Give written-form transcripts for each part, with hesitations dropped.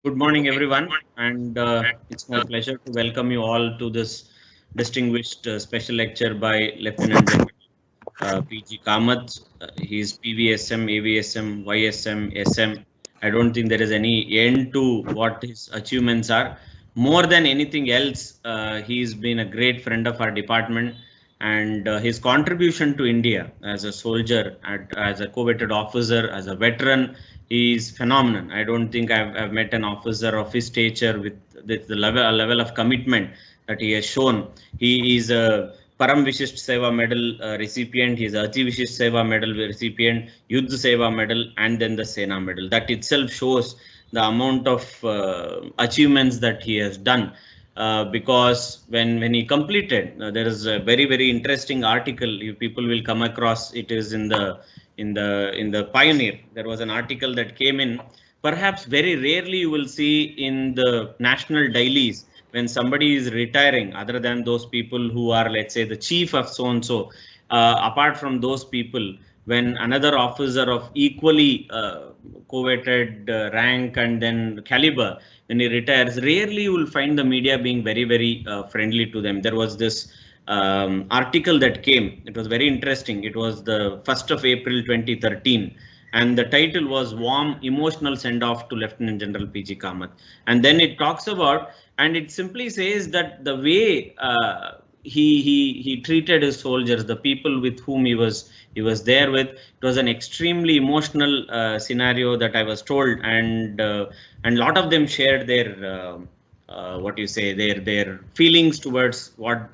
Good morning, everyone, and it's my pleasure to welcome you all to this distinguished special lecture by Lieutenant General PG Kamath. He's PVSM, AVSM, YSM, SM. I don't think there is any end to what his achievements are. More than anything else, he's been a great friend of our department, and his contribution to India as a soldier, as a coveted officer, as a veteran, is phenomenal. I don't think I've met an officer of his stature with the level of commitment that he has shown. He is a Param Vishisht Seva Medal recipient. He is a Ati Vishisht Seva Medal recipient, Yuddha Seva Medal, and then the Sena Medal. That itself shows the amount of achievements that he has done. Because when he completed, there is a very interesting article. You people will come across. It is in the Pioneer. There was an article that came in. Perhaps very rarely you will see in the national dailies when somebody is retiring, other than those people who are, let's say, the chief of so and so. Apart from those people, when another officer of equally coveted rank and then caliber, when he retires, rarely you will find the media being very friendly to them. There was this article that came. It was very interesting. It was the 1st of April 2013, and the title was "Warm Emotional Send Off to Lieutenant General PG Kamath." And then it talks about, and it simply says that the way he treated his soldiers, the people with whom he was there with, it was an extremely emotional scenario that I was told, and a lot of them shared their what you say, their feelings towards what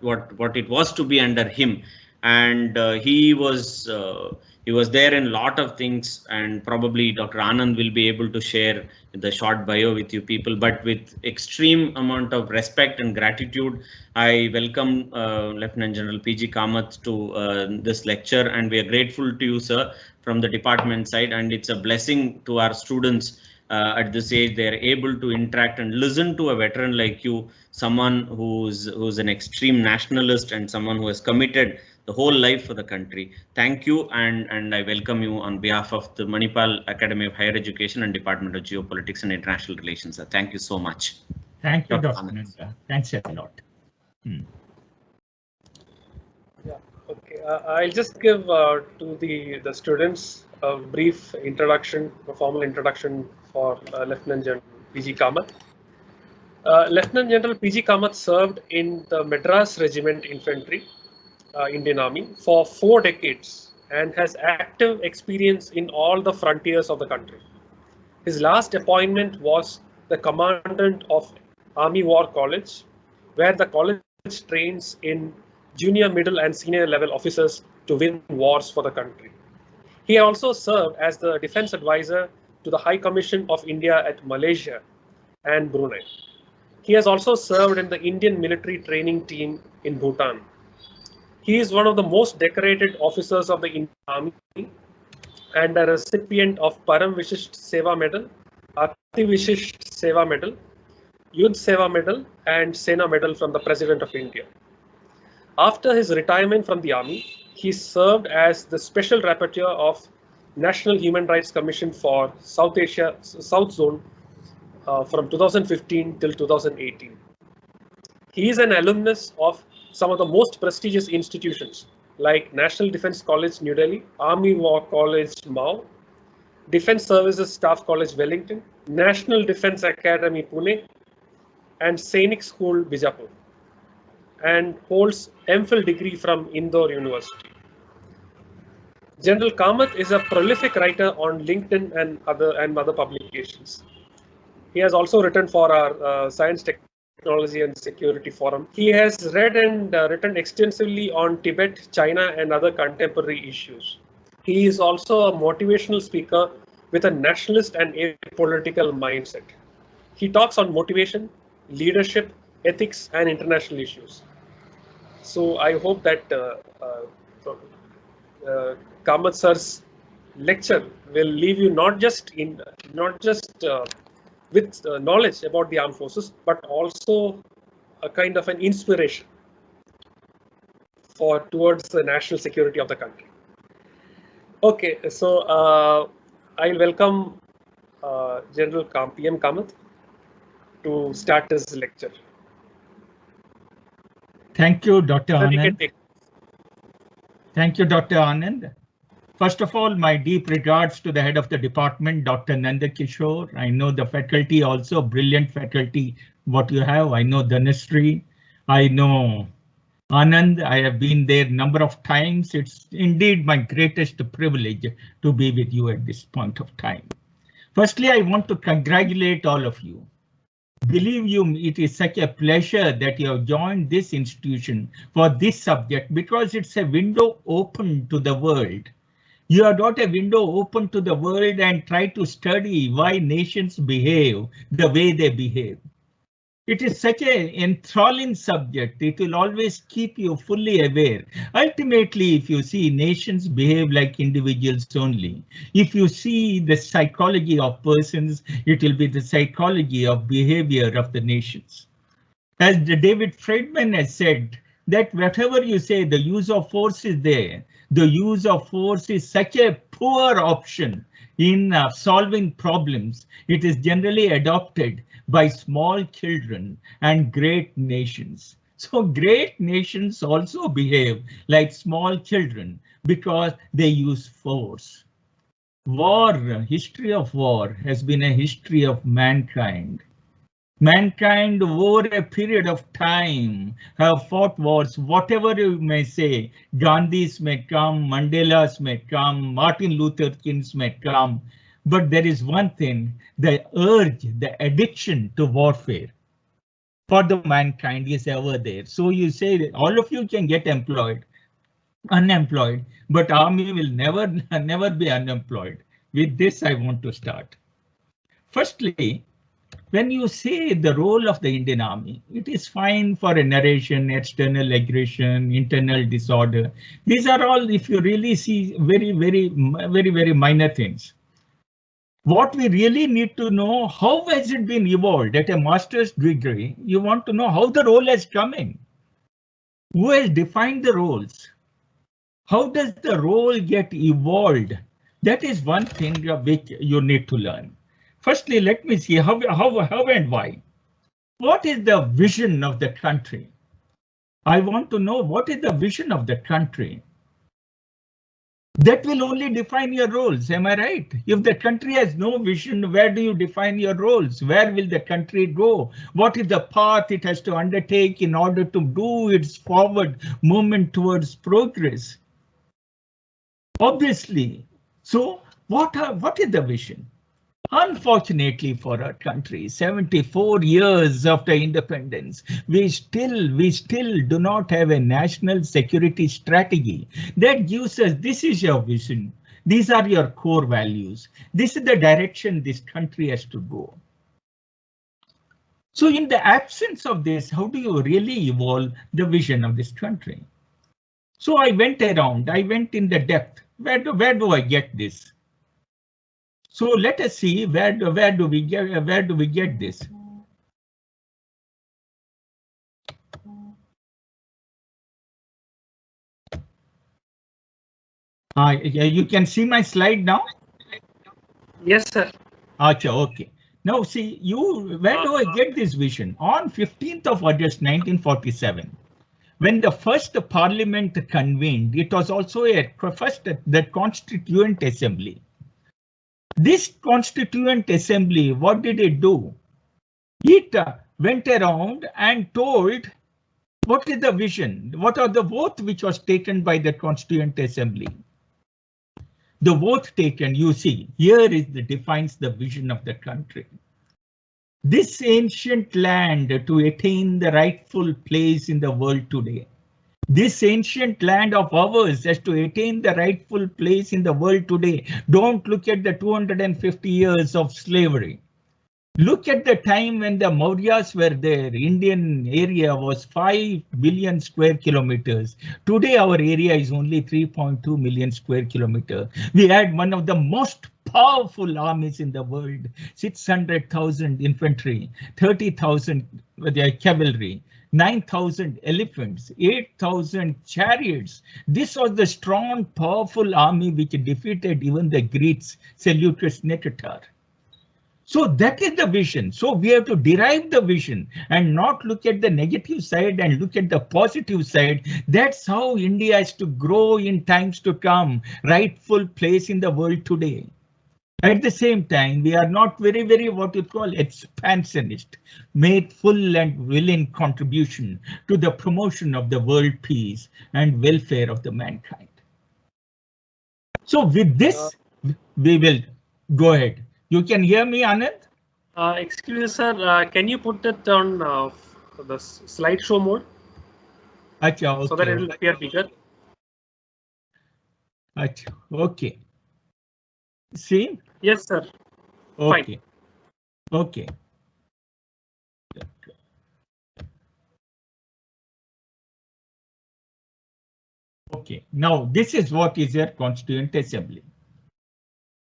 it was to be under him. And he was there in a lot of things, and probably Dr. Anand will be able to share the short bio with you people. But with extreme amount of respect and gratitude, I welcome Lieutenant General PG Kamath to this lecture, and we are grateful to you, sir, from the department side. And it's a blessing to our students at this age. They are able to interact and listen to a veteran like you, someone who's an extreme nationalist and someone who has committed the whole life for the country. Thank you, and I welcome you on behalf of the Manipal Academy of Higher Education and Department of Geopolitics and International Relations. Sir. Thank you so much. Thank you, Dr. Dr. Anand. Nanda. Thanks a lot. Yeah, okay. I'll just give to the students a brief introduction, a formal introduction for Lieutenant General PG Kamath. Lieutenant General PG Kamath served in the Madras Regiment Infantry, Indian Army, for 4 decades and has active experience in all the frontiers of the country. His last appointment was the commandant of Army War College, where the college trains in junior, middle, and senior level officers to win wars for the country. He also served as the defense advisor to the High Commission of India at Malaysia and Brunei. He has also served in the Indian military training team in Bhutan. He is one of the most decorated officers of the Indian Army and a recipient of Param Vishisht Seva Medal, Ati Vishisht Seva Medal, Yuddha Seva Medal, and Sena Medal from the President of India. After his retirement from the army, he served as the Special Rapporteur of National Human Rights Commission for South Asia, South Zone from 2015 till 2018. He is an alumnus of some of the most prestigious institutions like National Defence College, New Delhi, Army War College, Mao, Defence Services Staff College, Wellington, National Defence Academy, Pune, and Sainik School, Bijapur, and holds MPhil degree from Indore University. General Kamath is a prolific writer on LinkedIn and other publications. He has also written for our Science, Technology and Security Forum. He has read and written extensively on Tibet, China, and other contemporary issues. He is also a motivational speaker with a nationalist and apolitical mindset. He talks on motivation, leadership, ethics, and international issues. So I hope that Kamath sir's lecture will leave you not just with knowledge about the armed forces, but also a kind of an inspiration towards the national security of the country. Okay, so I'll welcome General PM Kamath to start his lecture. Thank you, Dr. Sir, you can Anand. take. Thank you, Dr. Anand. First of all, my deep regards to the head of the department, Dr. Nanda Kishore. I know the faculty also, brilliant faculty, what you have. I know Dhanasri. I know Anand. I have been there a number of times. It's indeed my greatest privilege to be with you at this point of time. Firstly, I want to congratulate all of you. Believe you me, it is such a pleasure that you have joined this institution for this subject because it's a window open to the world. You are not a window open to the world and try to study why nations behave the way they behave. It is such an enthralling subject. It will always keep you fully aware. Ultimately, if you see nations behave like individuals only, if you see the psychology of persons, it will be the psychology of behavior of the nations. As David Friedman has said, that whatever you say, the use of force is there. The use of force is such a poor option in solving problems. It is generally adopted by small children and great nations. So great nations also behave like small children because they use force. War, history of war has been a history of mankind. Mankind over a period of time have fought wars, whatever you may say. Gandhis may come, Mandelas may come, Martin Luther Kings may come. But there is one thing, the urge, the addiction to warfare for the mankind is ever there. So you say that all of you can get unemployed, but army will never be unemployed. With this, I want to start. Firstly, when you say the role of the Indian Army, it is fine for a narration, external aggression, internal disorder. These are all, if you really see, very minor things. What we really need to know, how has it been evolved at a master's degree? You want to know how the role has come in. Who has defined the roles? How does the role get evolved? That is one thing which you need to learn. Firstly, let me see how and why. What is the vision of the country? I want to know what is the vision of the country. That will only define your roles, am I right? If the country has no vision, where do you define your roles? Where will the country go? What is the path it has to undertake in order to do its forward movement towards progress? Obviously. So what is the vision? Unfortunately for our country, 74 years after independence, we still do not have a national security strategy that gives us, this is your vision, these are your core values, this is the direction this country has to go. So in the absence of this, how do you really evolve the vision of this country? So I went around, I went in the depth. Where do I get this? So let us see where do we get this? You can see my slide now. Yes, sir. Acha, okay. Now see, where do I get this vision? On 15th of August 1947, when the first parliament convened, it was also the Constituent Assembly. This Constituent Assembly, what did it do? It went around and told what is the vision, what are the vote which was taken by the Constituent Assembly. The vote taken, you see, here defines the vision of the country. This ancient land to attain the rightful place in the world today. This ancient land of ours has to attain the rightful place in the world today. Don't look at the 250 years of slavery. Look at the time when the Mauryas were there. Indian area was 5 billion square kilometers. Today our area is only 3.2 million square kilometers. We had one of the most powerful armies in the world, 600,000 infantry, 30,000 cavalry, 9,000 elephants, 8,000 chariots. This was the strong, powerful army which defeated even the Greeks, Seleucus Nicator. So that is the vision. So we have to derive the vision and not look at the negative side and look at the positive side. That's how India is to grow in times to come, rightful place in the world today. At the same time, we are not very what you call expansionist, made full and willing contribution to the promotion of the world peace and welfare of the mankind. So with this, we will go ahead. You can hear me, Anand? Excuse me, sir. Can you put it on the slideshow mode? Achha, okay. So that it will appear bigger. Achha, okay. See? Yes, sir. Okay. Fine. Okay. Okay. Now this is what is your Constituent Assembly.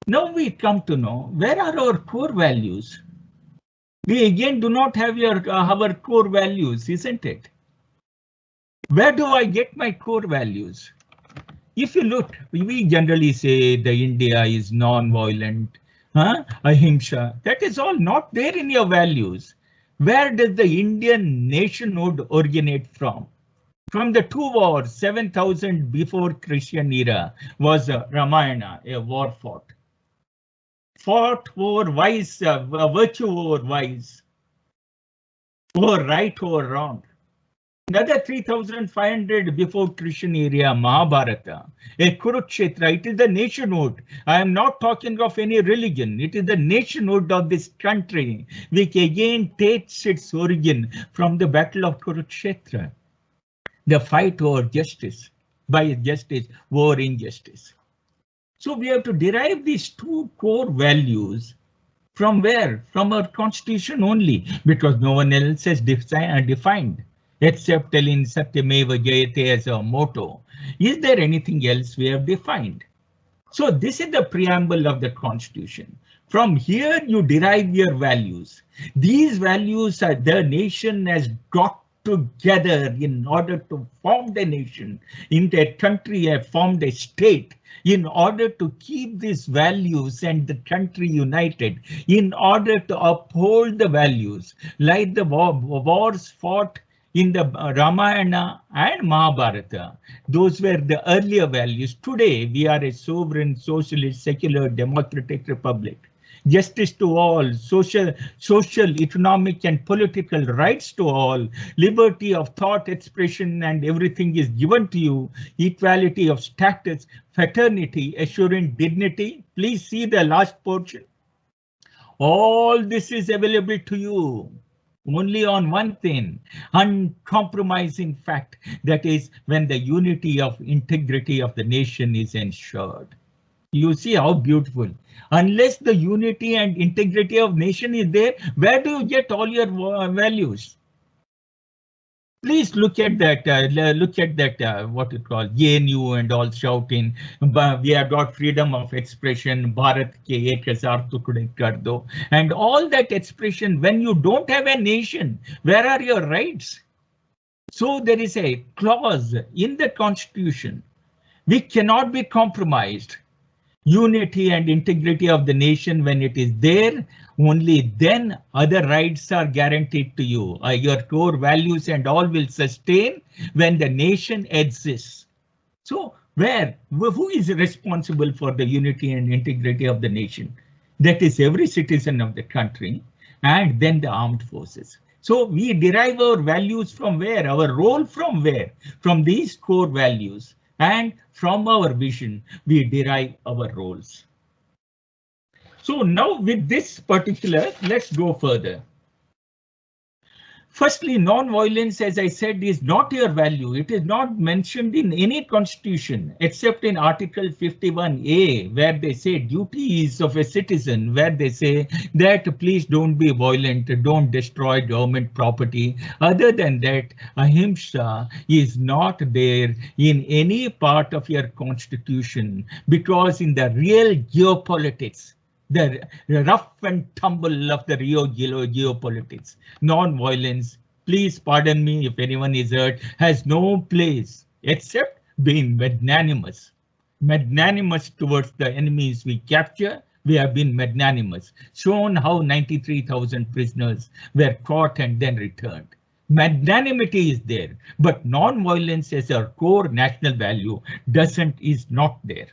Now we come to know where are our core values. We again do not have our core values, isn't it? Where do I get my core values? If you look, we generally say the India is non-violent, ahimsa. That is all not there in your values. Where does the Indian nationhood originate from? From the two wars, 7,000 before Christian era was Ramayana, a war fought over vice, virtue over vice, over right over wrong. Another 3,500 before Christian era, Mahabharata, a Kurukshetra. It is the nationhood. I am not talking of any religion. It is the nationhood of this country, which again takes its origin from the battle of Kurukshetra. The fight over justice, by justice, over injustice. So we have to derive these two core values from where? From our constitution only, because no one else has defined, except telling Satyameva Jayate as a motto. Is there anything else we have defined? So this is the preamble of the Constitution. From here you derive your values. These values are the nation has got together in order to form the nation, in the country have formed a state, in order to keep these values and the country united, in order to uphold the values, like the wars fought in the Ramayana and Mahabharata. Those were the earlier values. Today, we are a sovereign, socialist, secular, democratic republic. Justice to all, social, economic and political rights to all, liberty of thought expression and everything is given to you, equality of status, fraternity, assuring dignity. Please see the last portion. All this is available to you only on one thing, uncompromising fact, that is when the unity of integrity of the nation is ensured. You see how beautiful. Unless the unity and integrity of nation is there, where do you get all your values? Please look at that, what you call JNU and all shouting, we have got freedom of expression, Bharat ke 1000 tukde kar do. And all that expression, when you don't have a nation, where are your rights? So there is a clause in the Constitution which cannot be compromised. Unity and integrity of the nation, when it is there, only then other rights are guaranteed to you. Your core values and all will sustain when the nation exists. So who is responsible for the unity and integrity of the nation? That is every citizen of the country, and then the armed forces. So we derive our values from where? Our role from where? From these core values. And from our vision, we derive our roles. So now with this particular, let's go further. Firstly, non-violence, as I said, is not your value. It is not mentioned in any constitution except in Article 51A, where they say duties of a citizen, where they say that please don't be violent, don't destroy government property. Other than that, ahimsa is not there in any part of your constitution, because in the real geopolitics, the rough and tumble of the Rio geopolitics, non-violence, please pardon me if anyone is hurt, has no place except being magnanimous towards the enemies we capture, We have been magnanimous, shown how 93,000 prisoners were caught and then returned. Magnanimity is there, but non-violence as our core national value is not there.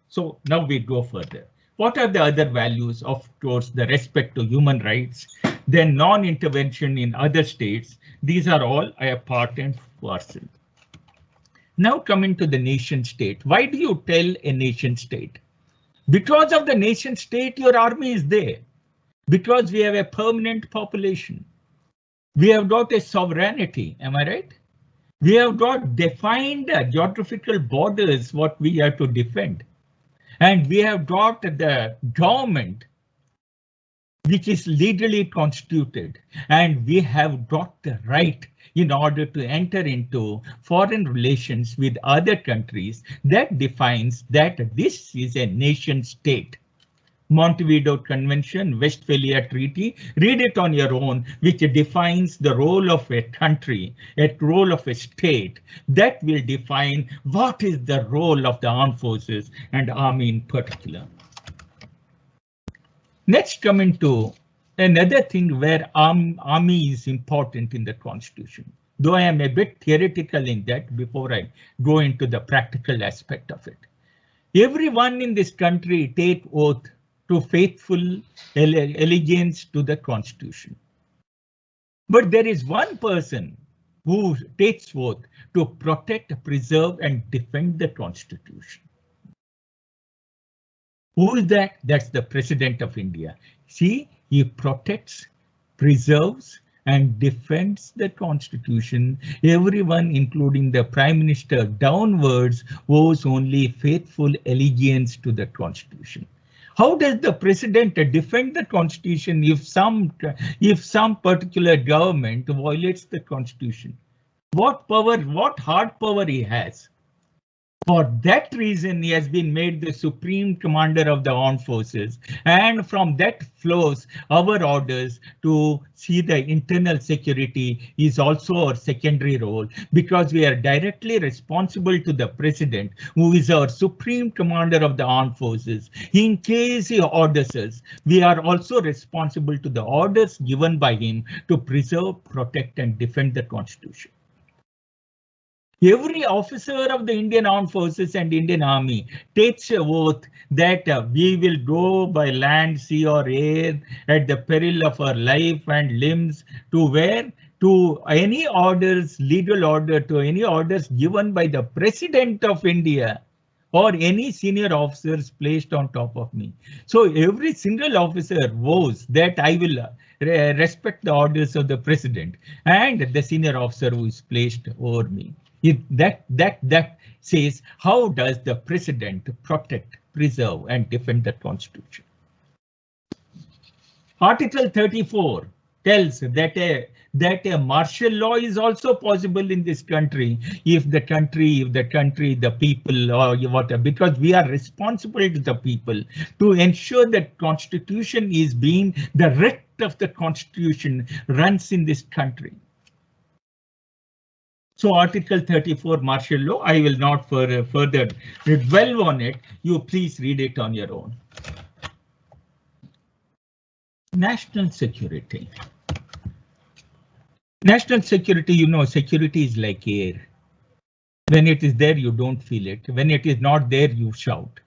So now we go further. What are the other values? Of course, the respect to human rights, then non-intervention in other states. These are all a part and parcel. Now coming to the nation state. Why do you tell a nation state? Because of the nation state, your army is there. Because we have a permanent population. We have got a sovereignty, am I right? We have got defined geographical borders what we have to defend. And we have got the government which is legally constituted, and we have got the right in order to enter into foreign relations with other countries. That defines that this is a nation state. Montevideo Convention, Westphalia Treaty, read it on your own, which defines the role of a country, a role of a state. That will define what is the role of the armed forces and army in particular. Next, coming to another thing where army is important in the Constitution. Though I am a bit theoretical in that before I go into the practical aspect of it. Everyone in this country take oath to faithful allegiance to the Constitution. But there is one person who takes oath to protect, preserve, and defend the Constitution. Who is that? That's the President of India. See, he protects, preserves, and defends the Constitution. Everyone, including the Prime Minister downwards, owes only faithful allegiance to the Constitution. How does the President defend the Constitution if some particular government violates the Constitution? What power, what hard power he has? For that reason, he has been made the Supreme Commander of the Armed Forces, and from that flows our orders to see the internal security is also our secondary role, because we are directly responsible to the President, who is our Supreme Commander of the Armed Forces. In case he orders us, we are also responsible to the orders given by him to preserve, protect, and defend the Constitution. Every officer of the Indian Armed Forces and Indian Army takes an oath that we will go by land, sea, or air at the peril of our life and limbs to where? To any orders, legal order, to any orders given by the President of India or any senior officers placed on top of me. So every single officer vows that I will respect the orders of the President and the senior officer who is placed over me. If that says, how does the President protect, preserve, and defend the Constitution? Article 34 tells that a martial law is also possible in this country if the people or whatever, because we are responsible to the people to ensure that Constitution is being, the writ of the Constitution runs in this country. So Article 34 martial law, I will not further dwell on it. You please read it on your own. National security. National security, you know, security is like air. When it is there, you don't feel it. When it is not there, you shout.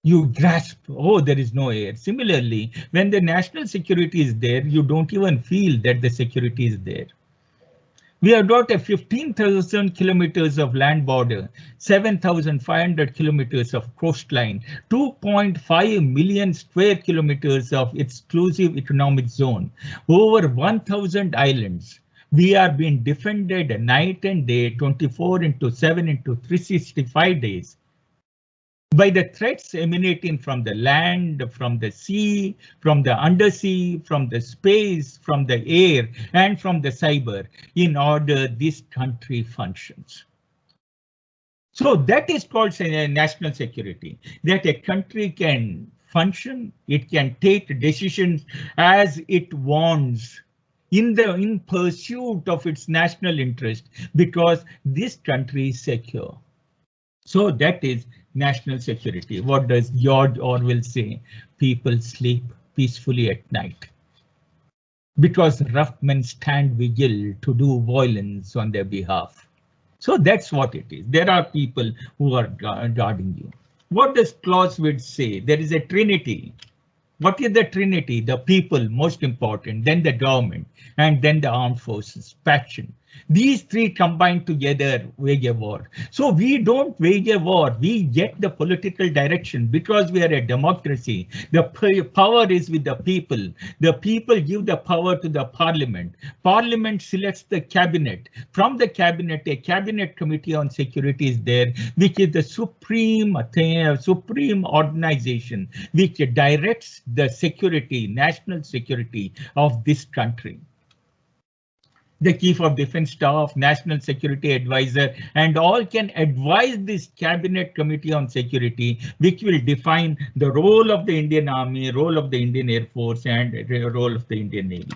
You grasp, oh, there is no air. Similarly, when the national security is there, you don't even feel that the security is there. We have got a 15,000 kilometers of land border, 7,500 kilometers of coastline, 2.5 million square kilometers of exclusive economic zone, over 1,000 islands. We are being defended night and day, 24/7 into 365 days. By the threats emanating from the land, from the sea, from the undersea, from the space, from the air, and from the cyber, in order this country functions. So that is called national security, that a country can function, it can take decisions as it wants in pursuit of its national interest, because this country is secure. So that is national security. What does George Orwell say? People sleep peacefully at night because rough men stand vigil to do violence on their behalf. So that's what it is. There are people who are guarding you. What does Clausewitz say? There is a trinity. What is the trinity? The people, most important, then the government, and then the armed forces, faction. These three combined together wage a war. So we don't wage a war, we get the political direction because we are a democracy. The power is with the people. The people give the power to the parliament. Parliament selects the cabinet. From the cabinet, a cabinet committee on security is there, which is the supreme organization which directs the security, national security of this country. The Chief of Defense Staff, National Security Advisor, and all can advise this Cabinet Committee on Security, which will define the role of the Indian Army, role of the Indian Air Force, and the role of the Indian Navy.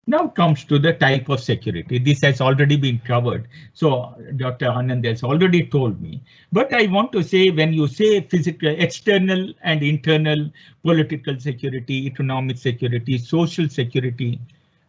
Now comes to the type of security. This has already been covered. So Dr. Anand has already told me. But I want to say, when you say physical, external and internal, political security, economic security, social security,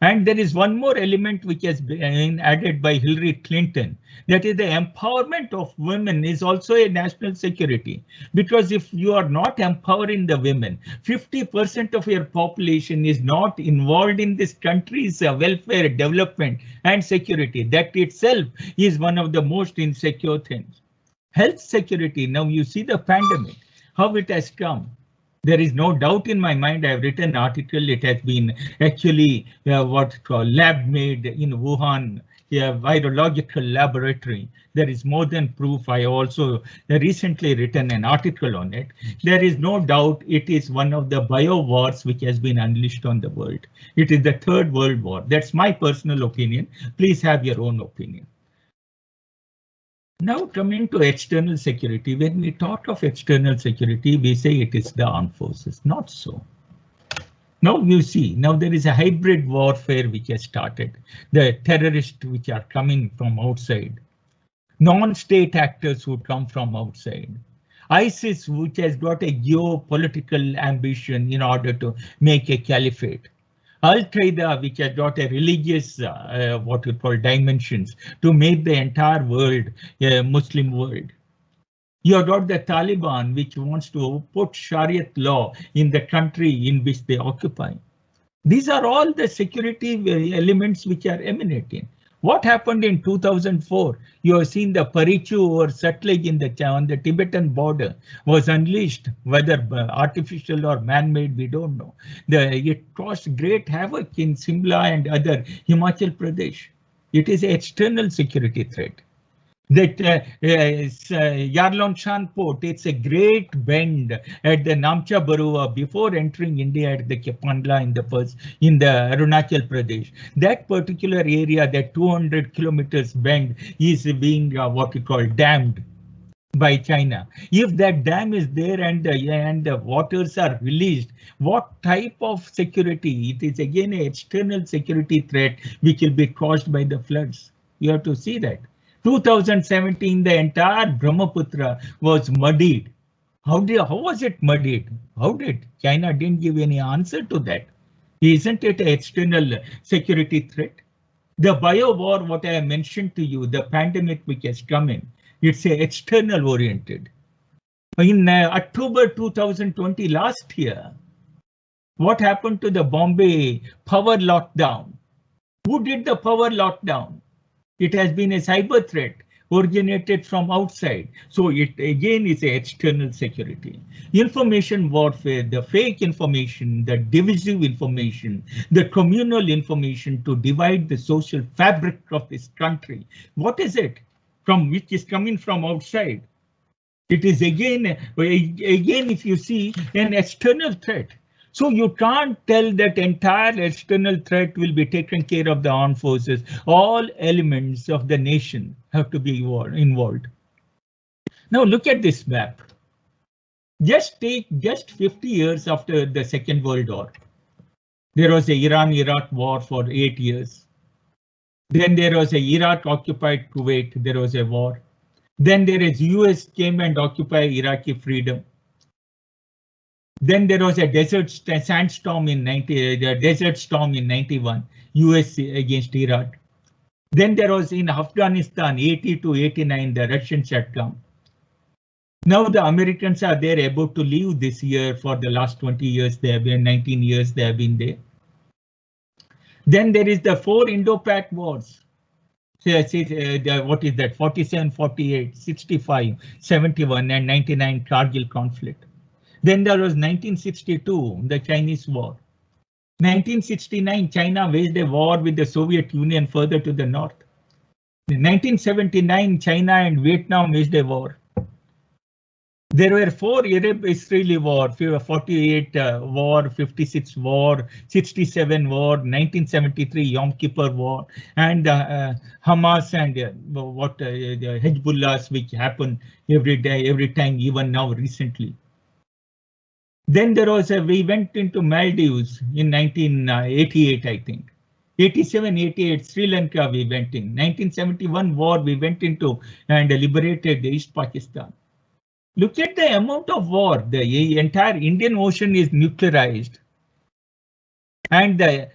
and there is one more element which has been added by Hillary Clinton, that is the empowerment of women is also a national security. Because if you are not empowering the women, 50% of your population is not involved in this country's welfare, development and security. That itself is one of the most insecure things. Health security, now you see the pandemic, how it has come. There is no doubt in my mind. I have written an article. It has been actually what's called lab made in Wuhan, a virological laboratory. There is more than proof. I also recently written an article on it. There is no doubt it is one of the bio wars which has been unleashed on the world. It is the Third World War. That's my personal opinion. Please have your own opinion. Now coming to external security, when we talk of external security, we say it is the armed forces. Not so. Now you see, now there is a hybrid warfare which has started. The terrorists which are coming from outside, non-state actors who come from outside, ISIS which has got a geopolitical ambition in order to make a caliphate. Al-Qaeda, which has got a religious, what you call dimensions, to make the entire world a Muslim world. You have got the Taliban, which wants to put Shariat law in the country in which they occupy. These are all the security elements which are emanating. What happened in 2004? You have seen the Parichu or Sutlej on the Tibetan border was unleashed, whether artificial or man-made, we don't know. It caused great havoc in Simla and other Himachal Pradesh. It is an external security threat. That Yarlon Shan port, it's a great bend at the Namcha Barua before entering India at the Kepandla in the Arunachal Pradesh. That particular area, that 200 kilometers bend, is being what we call dammed by China. If that dam is there and the waters are released, what type of security? It is again an external security threat which will be caused by the floods. You have to see that. 2017, the entire Brahmaputra was muddied. How was it muddied? How did China didn't give any answer to that? Isn't it an external security threat? The bio war, what I mentioned to you, the pandemic which has come in, it's a external oriented. In October 2020, last year, what happened to the Bombay power lockdown? Who did the power lockdown? It has been a cyber threat originated from outside. So it again is an external security. Information warfare, the fake information, the divisive information, the communal information to divide the social fabric of this country. What is it? From which is coming from outside. It is again, if you see, an external threat. So you can't tell that entire external threat will be taken care of the armed forces. All elements of the nation have to be involved. Now look at this map. Just 50 years after the Second World War. There was the Iran-Iraq war for 8 years. Then there was a Iraq occupied Kuwait. There was a war. Then there is US came and occupied Iraqi freedom. Then there was a sandstorm in 91, US against Iraq. Then there was in Afghanistan 80 to 89, the Russian shutdown. Now the Americans are there about to leave this year. For the last 20 years, they have been 19 years, they have been there. Then there is the 4 Indo-Pak wars. What is that? 47, 48, 65, 71, and 99 Kargil conflict. Then there was 1962, the Chinese war. 1969, China waged a war with the Soviet Union further to the north. In 1979, China and Vietnam waged a war. There were 4 Arab-Israeli war, 48 war, 56 war, 67 war, 1973 Yom Kippur war, and Hamas and Hezbollah, which happen every day, every time, even now recently. Then there was we went into Maldives in 1988, I think. 87, 88, Sri Lanka we went in. 1971 war we went into and liberated East Pakistan. Look at the amount of war. The entire Indian Ocean is nuclearized. And the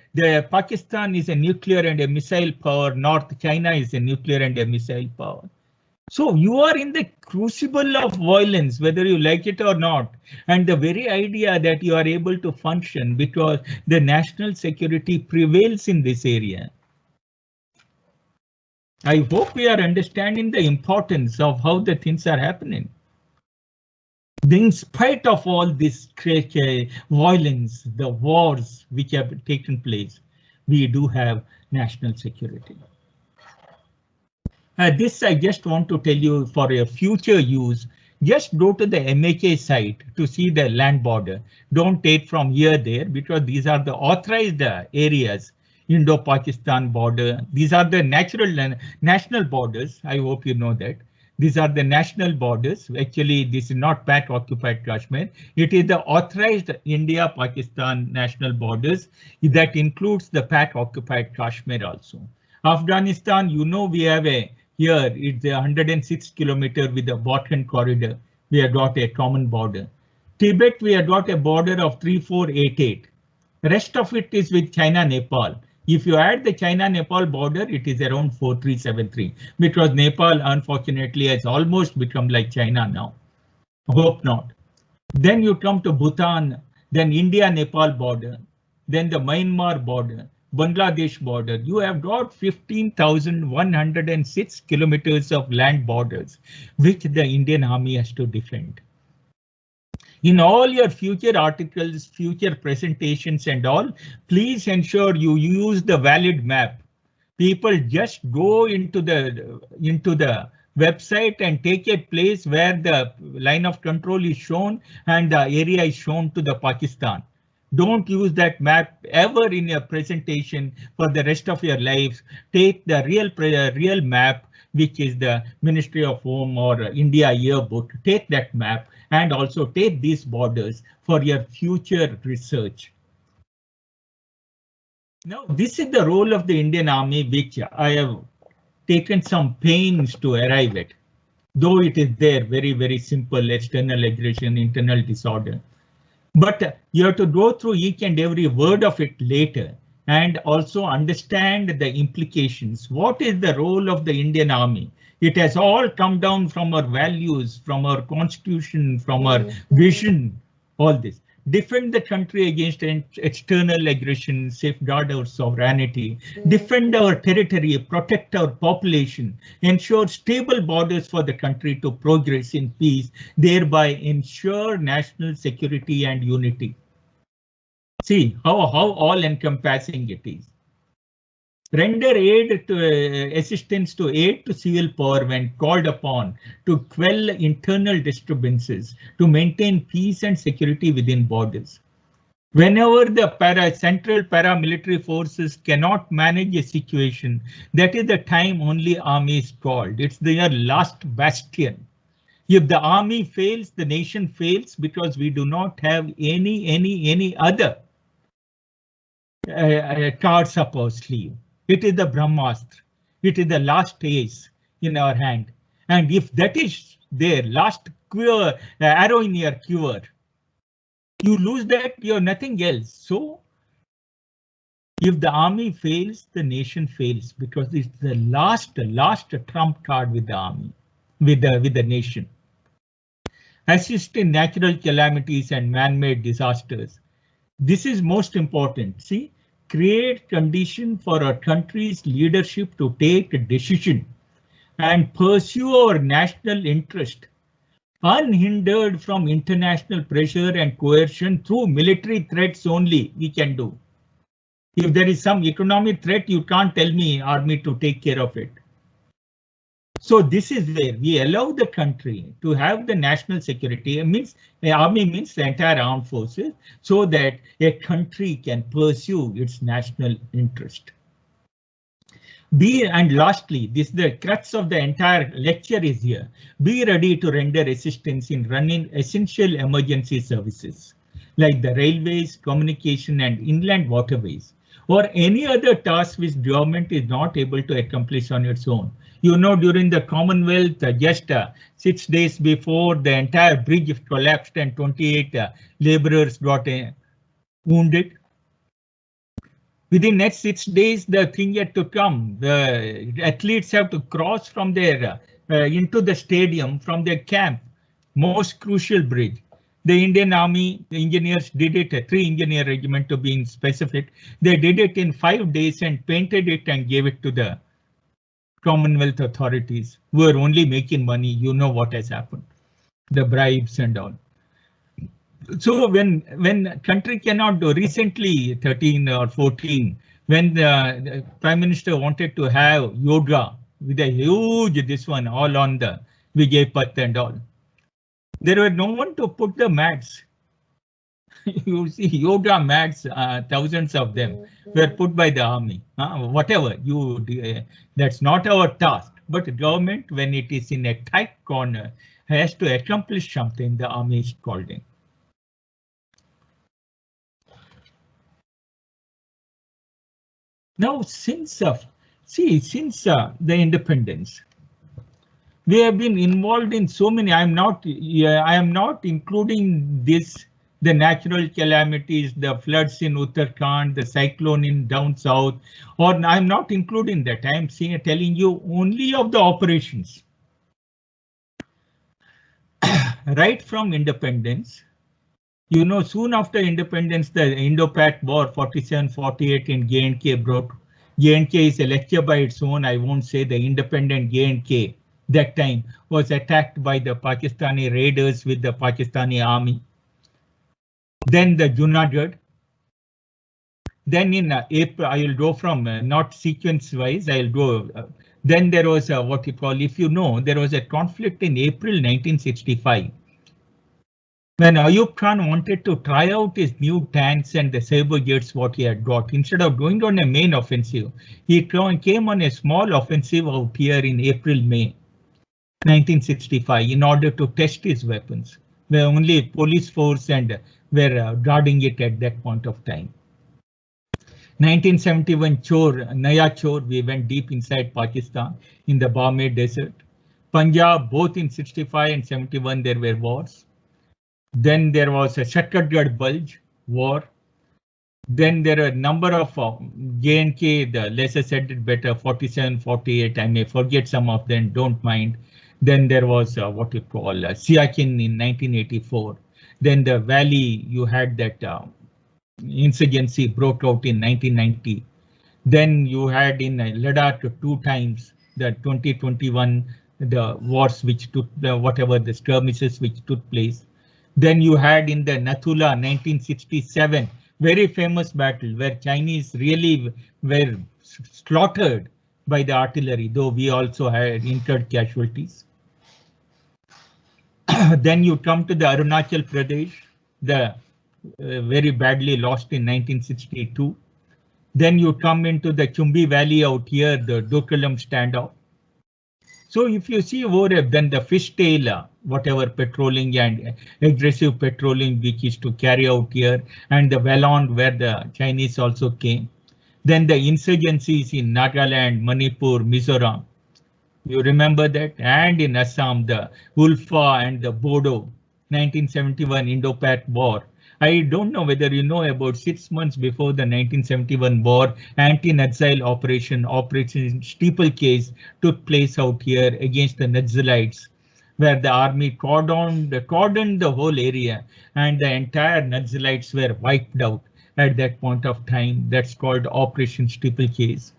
Pakistan is a nuclear and a missile power. North China is a nuclear and a missile power. So you are in the crucible of violence, whether you like it or not. And the very idea that you are able to function because the national security prevails in this area. I hope we are understanding the importance of how the things are happening. In spite of all this violence, the wars which have taken place, we do have national security. This I just want to tell you for your future use. Just go to the MHA site to see the land border. Don't take from here there because these are the authorized areas. Indo-Pakistan border. These are the national borders. I hope you know that. These are the national borders. Actually, this is not Pak occupied Kashmir. It is the authorized India-Pakistan national borders. That includes the Pak occupied Kashmir also. Afghanistan, you know, we have a here it's 106 kilometers with the Balkan corridor. We have got a common border. Tibet, we have got a border of 3488. The rest of it is with China, Nepal. If you add the China-Nepal border, it is around 4373 because Nepal, unfortunately, has almost become like China now. Hope not. Then you come to Bhutan, then India-Nepal border, then the Myanmar border, Bangladesh border. You have got 15,106 kilometers of land borders, which the Indian Army has to defend. In all your future articles, future presentations and all, please ensure you use the valid map. People just go into the website and take a place where the line of control is shown and the area is shown to the Pakistan. Don't use that map ever in your presentation for the rest of your lives. Take the real map, which is the Ministry of Home or India yearbook. Take that map and also take these borders for your future research. Now, this is the role of the Indian Army, which I have taken some pains to arrive at, though it is there very, very simple: external aggression, internal disorder. But you have to go through each and every word of it later and also understand the implications. What is the role of the Indian Army? It has all come down from our values, from our constitution, from our vision, all this. Defend the country against external aggression, safeguard our sovereignty, defend our territory, protect our population, ensure stable borders for the country to progress in peace, thereby ensure national security and unity. See how all encompassing it is. Render aid to assistance to aid to civil power when called upon to quell internal disturbances, to maintain peace and security within borders. Whenever the central paramilitary forces cannot manage a situation, that is the time only army is called. It's their last bastion. If the army fails, the nation fails because we do not have any other cards up our sleeve. It is the Brahmastra. It is the last ace in our hand. And if that is their last arrow in your quiver, you lose that, you're nothing else. So if the army fails, the nation fails, because it's the last trump card with the army, with the nation. Assist in natural calamities and man-made disasters. This is most important. See, create condition for our country's leadership to take a decision and pursue our national interest, unhindered from international pressure and coercion. Through military threats only we can do. If there is some economic threat, you can't tell me army to take care of it. So this is where we allow the country to have the national security. It means the army means the entire armed forces, so that a country can pursue its national interest. And lastly, this the crux of the entire lecture is here. Be ready to render assistance in running essential emergency services like the railways, communication and inland waterways, or any other task which government is not able to accomplish on its own. You know, during the Commonwealth, just 6 days before, the entire bridge collapsed and 28 laborers got wounded. Within next 6 days, the thing yet to come. The athletes have to cross from their into the stadium from their camp. Most crucial bridge. The Indian Army, the engineers did it, a 3 engineer regiment to be specific. They did it in 5 days and painted it and gave it to the Commonwealth authorities, who are only making money. You know what has happened, the bribes and all. So when country cannot do, recently 13 or 14, when the Prime Minister wanted to have yoga with a huge this one all on the Vijay Path and all, there were no one to put the mats. You see yoga mats, thousands of them were put by the army. Whatever you, that's not our task. But government, when it is in a tight corner, has to accomplish something. The army is called in. Now, since the independence, we have been involved in so many. I am not including this, the natural calamities, the floods in Uttarakhand, the cyclone in down south, or I'm not including that. I am telling you only of the operations. Right from independence, you know, soon after independence, the Indo-Pak War 47-48 in J&K broke. J&K is a lecture by its own. I won't say. The independent J&K that time was attacked by the Pakistani raiders with the Pakistani army. Then the Junagadh. Then in April, I will go from not sequence wise. I'll go. Then there was what you call, if you know, there was a conflict in April 1965. When Ayub Khan wanted to try out his new tanks and the saber jets, what he had got, instead of going on a main offensive, he came on a small offensive out here in April-May 1965 in order to test his weapons, where only police force and were guarding it at that point of time. 1971 Naya Chor, we went deep inside Pakistan in the Barmah Desert. Punjab, both in 65 and 71 there were wars. Then there was a Shakargarh Bulge war. Then there are a number of J&K, the lesser said it better, 47, 48, I may forget some of them, don't mind. Then there was what you call Siachen in 1984. Then the valley, you had that insurgency broke out in 1990. Then you had in Ladakh 2 times, the 2021, the wars which took, whatever the skirmishes which took place. Then you had in the Nathula 1967, very famous battle where Chinese really were slaughtered by the artillery, though we also had incurred casualties. Then you come to the Arunachal Pradesh, the very badly lost in 1962. Then you come into the Chumbi Valley out here, the Dokulam standoff. So if you see over then the fishtail, whatever patrolling and aggressive patrolling which is to carry out here, and the Welland where the Chinese also came. Then the insurgencies in Nagaland, Manipur, Mizoram. You remember that? And in Assam, the Ulfa and the Bodo 1971 Indo-Pak War. I don't know whether you know, about 6 months before the 1971 war, anti-Naxal Operation Steeplechase took place out here against the Naxalites, where the army cordoned the whole area and the entire Naxalites were wiped out at that point of time. That's called Operation Steeplechase.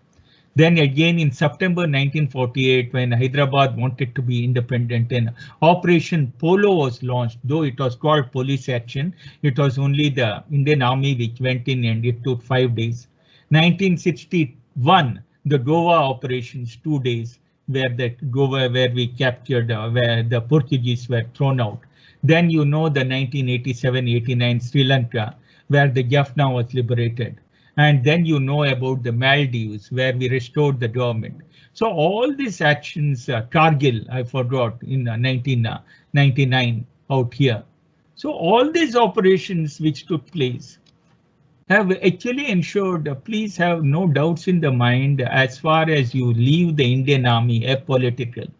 Then again in September 1948, when Hyderabad wanted to be independent, and Operation Polo was launched, though it was called police action. It was only the Indian Army which went in, and it took 5 days. 1961, the Goa operations, 2 days, where we captured, where the Portuguese were thrown out. Then you know the 1987-89 Sri Lanka, where the Jaffna was liberated. And then you know about the Maldives, where we restored the government. So all these actions, Kargil, I forgot, in 1999 out here. So all these operations which took place have actually ensured, please have no doubts in the mind, as far as you leave the Indian Army apolitical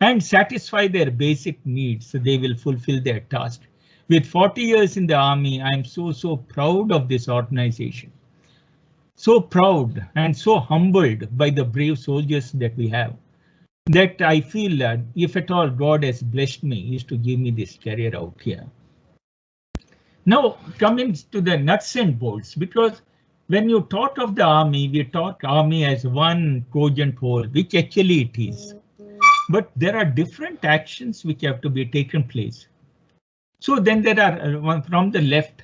and satisfy their basic needs, so they will fulfill their task. With 40 years in the Army, I'm so proud of this organization. So proud and so humbled by the brave soldiers that we have, that I feel that if at all God has blessed me, is to give me this career out here. Now coming to the nuts and bolts, because when you talk of the Army, we talk Army as one cogent whole, which actually it is. But there are different actions which have to be taken place. So then there are one from the left.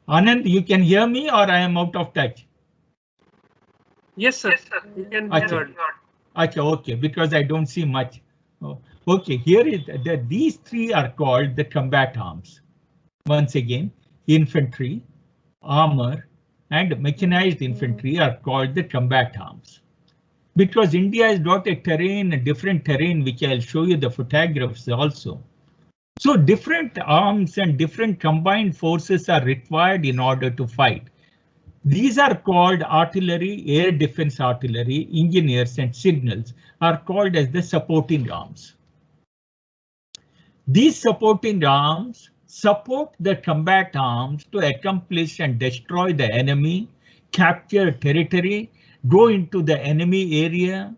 Anand, you can hear me, or I am out of touch? Yes, sir. You can be heard. Okay, because I don't see much. Oh, okay, here is that these three are called the combat arms. Once again, infantry, armor, and mechanized infantry are called the combat arms. Because India has got a terrain, a different terrain, which I'll show you the photographs also. So different arms and different combined forces are required in order to fight. These are called artillery, air defense artillery, engineers and signals are called as the supporting arms. These supporting arms support the combat arms to accomplish and destroy the enemy, capture territory, go into the enemy area,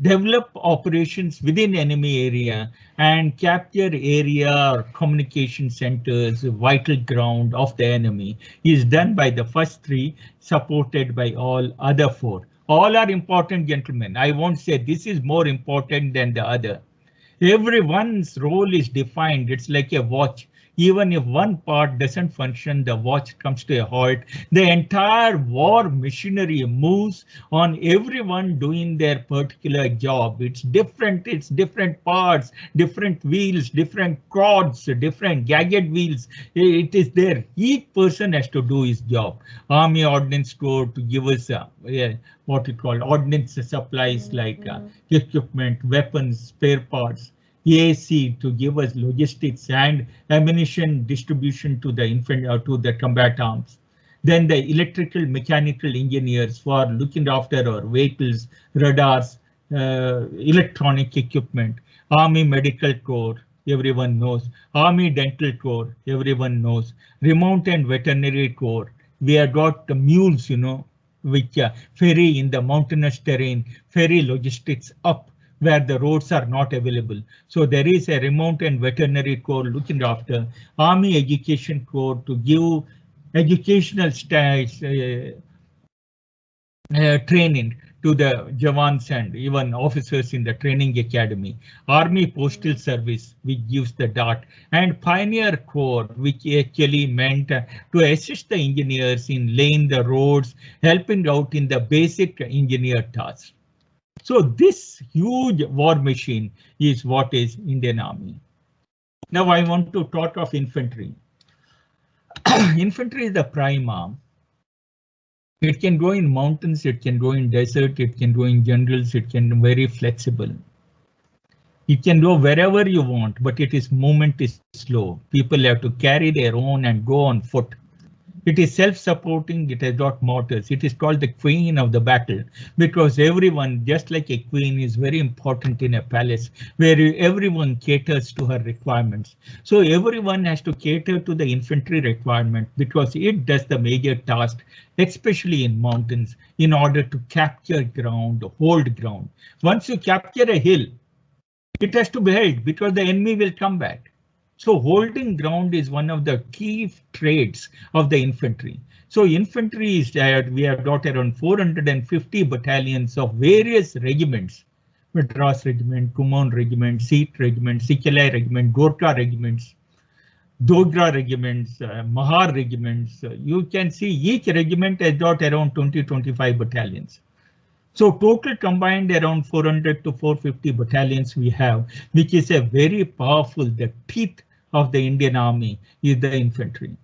develop operations within enemy area, and capture area or communication centers, vital ground of the enemy is done by the first three, supported by all other four. All are important, gentlemen. I won't say this is more important than the other. Everyone's role is defined. It's like a watch. Even if one part doesn't function, the watch comes to a halt. The entire war machinery moves on everyone doing their particular job. It's different parts, different wheels, different cords, different gadget wheels. It is there. Each person has to do his job. Army Ordnance Corps to give us what we call ordnance supplies like equipment, weapons, spare parts. EAC to give us logistics and ammunition distribution to the combat arms. Then the electrical mechanical engineers for looking after our vehicles, radars, electronic equipment. Army Medical Corps, everyone knows. Army Dental Corps, everyone knows. Remote and Veterinary Corps. We have got the mules, you know, which ferry in the mountainous terrain, ferry logistics up where the roads are not available. So there is a remote and veterinary corps looking after. Army Education Corps to give educational training to the Jawans and even officers in the training academy. Army Postal Service, which gives the DAT, and Pioneer Corps, which actually meant to assist the engineers in laying the roads, helping out in the basic engineer tasks. So this huge war machine is what is Indian Army. Now I want to talk of infantry. Infantry is the prime arm. It can go in mountains, it can go in desert, it can go in jungles, it can be very flexible. It can go wherever you want, but its movement is slow. People have to carry their own and go on foot. It is self-supporting, it has got mortars. It is called the queen of the battle because everyone, just like a queen, is very important in a palace where everyone caters to her requirements. So everyone has to cater to the infantry requirement because it does the major task, especially in mountains, in order to capture ground, hold ground. Once you capture a hill, it has to be held because the enemy will come back. So holding ground is one of the key traits of the infantry. So infantry is that we have got around 450 battalions of various regiments. Madras Regiment, Kumaon Regiment, Sikh Regiment, Sikhalai Regiment, Gorkha Regiments, Dogra Regiments, Mahar Regiments. You can see each regiment has got around 20-25 battalions. So total combined around 400 to 450 battalions we have, which is a very powerful, the teeth of the Indian Army is the infantry.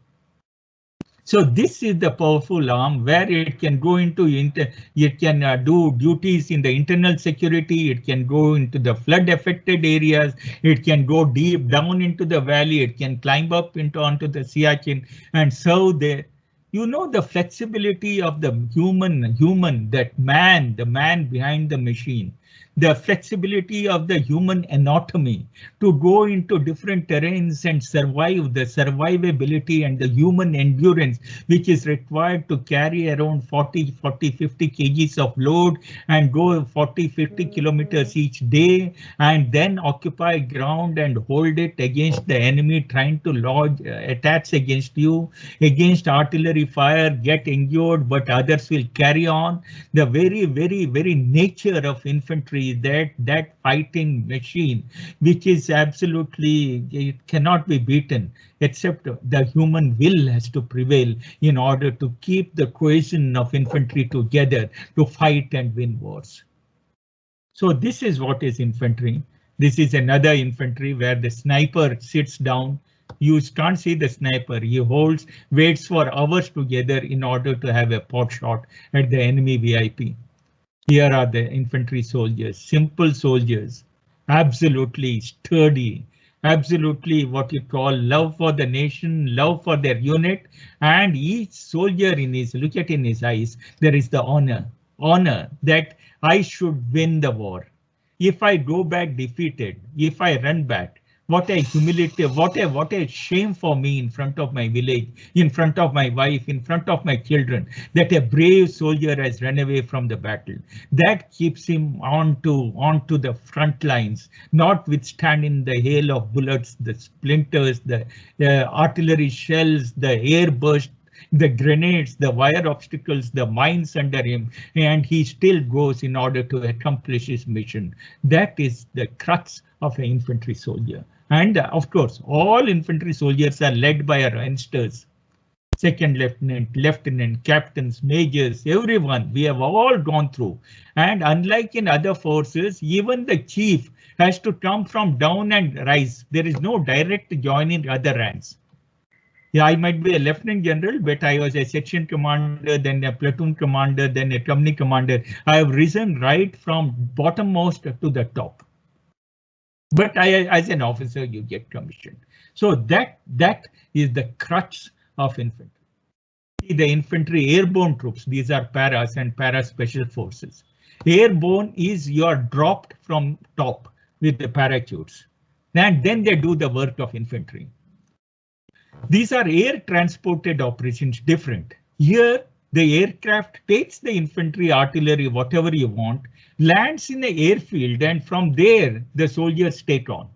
So this is the powerful arm where it can go into, it can do duties in the internal security, it can go into the flood affected areas, it can go deep down into the valley, it can climb up onto the Siachen and serve there. You know, the flexibility of the human, that man, the man behind the machine, the flexibility of the human anatomy to go into different terrains and survive, the survivability and the human endurance which is required to carry around 50 kgs of load and go 40-50 kilometers each day and then occupy ground and hold it against the enemy trying to lodge attacks against you, against artillery fire, get injured, but others will carry on. The very nature of infantry, that fighting machine, which is absolutely, it cannot be beaten, except the human will has to prevail in order to keep the cohesion of infantry together to fight and win wars. So this is what is infantry. This is another infantry where the sniper sits down. You can't see the sniper. He waits for hours together in order to have a pot shot at the enemy VIP. Here are the infantry soldiers, simple soldiers, absolutely sturdy, absolutely what you call love for the nation, love for their unit, and each soldier look at in his eyes, there is the honor that I should win the war. If I go back defeated, if I run back, what a humility, what a shame for me in front of my village, in front of my wife, in front of my children, that a brave soldier has run away from the battle. That keeps him onto the front lines, notwithstanding the hail of bullets, the splinters, the artillery shells, the air burst, the grenades, the wire obstacles, the mines under him, and he still goes in order to accomplish his mission. That is the crux of an infantry soldier. And of course, all infantry soldiers are led by our youngsters, second lieutenant, captains, majors, everyone. We have all gone through. And unlike in other forces, even the chief has to come from down and rise. There is no direct joining other ranks. Yeah, I might be a lieutenant general, but I was a section commander, then a platoon commander, then a company commander. I have risen right from bottommost to the top. But as an officer, you get commissioned. So that is the crux of infantry. The infantry airborne troops, these are paras and para special forces. Airborne is you are dropped from top with the parachutes, and then they do the work of infantry. These are air transported operations, different. Here, the aircraft takes the infantry, artillery, whatever you want, lands in the airfield, and from there the soldiers take on.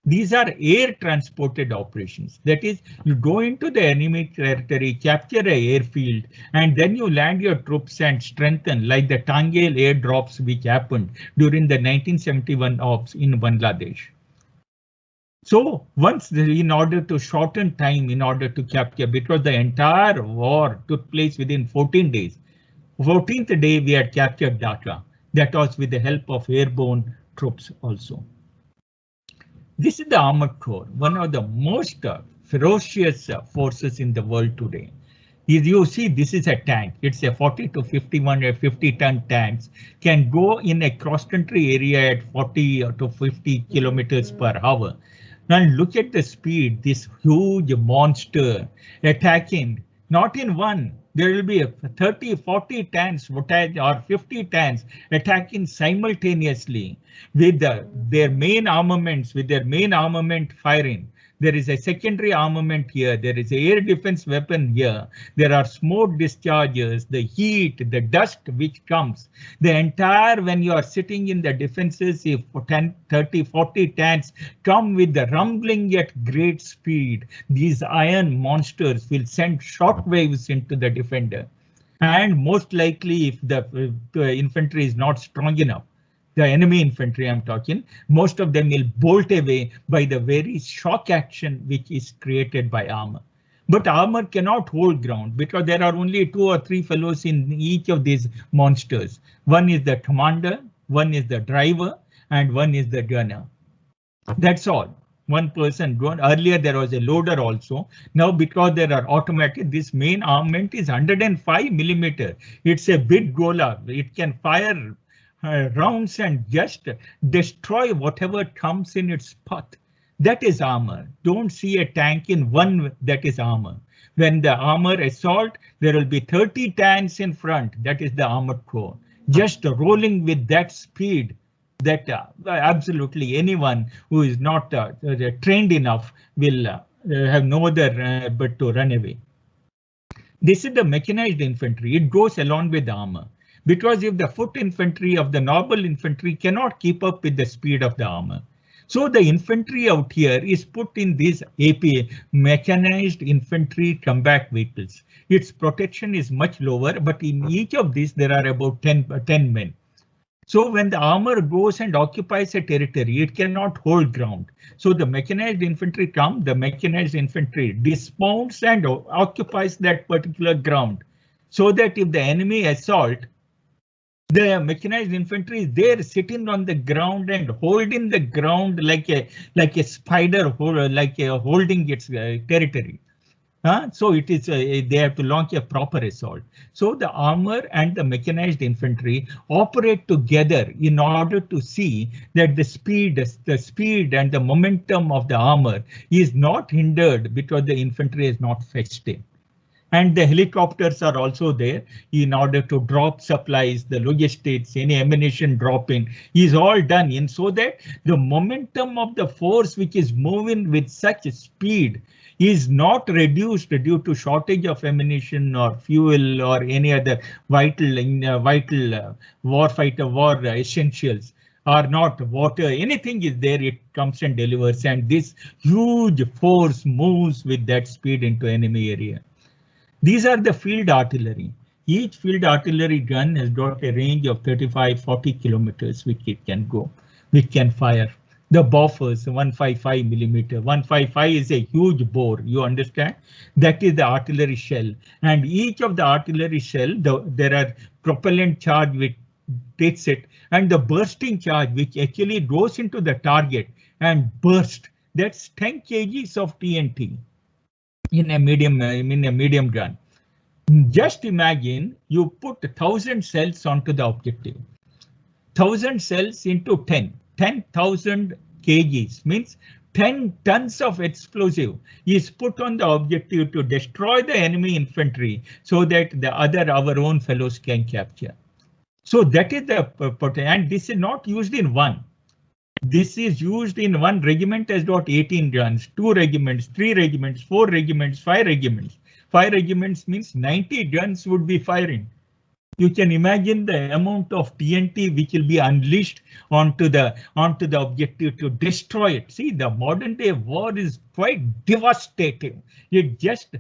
These are air transported operations. That is, you go into the enemy territory, capture an airfield, and then you land your troops and strengthen, like the Tangel airdrops which happened during the 1971 ops in Bangladesh. So once in order to shorten time, in order to capture, because the entire war took place within 14 days. 14th day we had captured Dhaka. That was with the help of airborne troops also. This is the Armored Corps, one of the most ferocious forces in the world today. As you see, this is a tank. It's a 40 to 51 or 50-ton tanks, can go in a cross-country area at 40 to 50 kilometers per hour. Now look at the speed, this huge monster attacking Not in one. There will be 30, 40 tanks or 50 tanks attacking simultaneously with their main armaments, with their main armament firing. There is a secondary armament here. There is an air defense weapon here. There are smoke discharges, the heat, the dust which comes. The entire, when you are sitting in the defenses, if 10, 30, 40 tanks come with the rumbling at great speed, these iron monsters will send shock waves into the defender. And most likely, if the infantry is not strong enough, the enemy infantry I'm talking, most of them will bolt away by the very shock action which is created by armor. But armor cannot hold ground because there are only 2 or 3 fellows in each of these monsters. One is the commander, one is the driver, and one is the gunner. That's all. One person. Earlier there was a loader also. Now because there are automatic, this main armament is 105 millimeter. It's a big gola. It can fire rounds and just destroy whatever comes in its path. That is armor. Don't see a tank in one that is armor. When the armor assault, there will be 30 tanks in front. That is the armored corps. Just rolling with that speed that absolutely anyone who is not trained enough will have no other but to run away. This is the mechanized infantry. It goes along with the armor. Because if the foot infantry of the normal infantry cannot keep up with the speed of the armor. So the infantry out here is put in these APA, mechanized infantry combat vehicles. Its protection is much lower, but in each of these there are about 10 men. So when the armor goes and occupies a territory, it cannot hold ground. So the mechanized infantry come, the mechanized infantry dismounts and occupies that particular ground. So that if the enemy assault, the mechanized infantry is there sitting on the ground and holding the ground like a spider, holding its territory. So it is they have to launch a proper assault. So the armor and the mechanized infantry operate together in order to see that the speed and the momentum of the armor is not hindered because the infantry is not fetched in. And the helicopters are also there in order to drop supplies, the logistics, any ammunition drop in is all done in so that the momentum of the force which is moving with such speed is not reduced due to shortage of ammunition or fuel or any other vital war essentials. Or not water, anything is there, it comes and delivers, and this huge force moves with that speed into enemy area. These are the field artillery. Each field artillery gun has got a range of 35-40 kilometers which it can go, which can fire. The Bofors 155 millimeter. 155 is a huge bore, you understand? That is the artillery shell. And each of the artillery shell, there are propellant charge which takes it, and the bursting charge which actually goes into the target and burst. That's 10 kgs of TNT. In a medium gun. Just imagine you put 1,000 cells onto the objective. 1,000 cells into 10,000 kgs means 10 tons of explosive is put on the objective to destroy the enemy infantry so that our own fellows can capture. So that is the potential, and this is not used in one. This is used in one regiment has got 18 guns, 2 regiments, 3 regiments, 4 regiments, 5 regiments. 5 regiments means 90 guns would be firing. You can imagine the amount of TNT which will be unleashed onto the objective to destroy it. See, the modern day war is quite devastating. It just,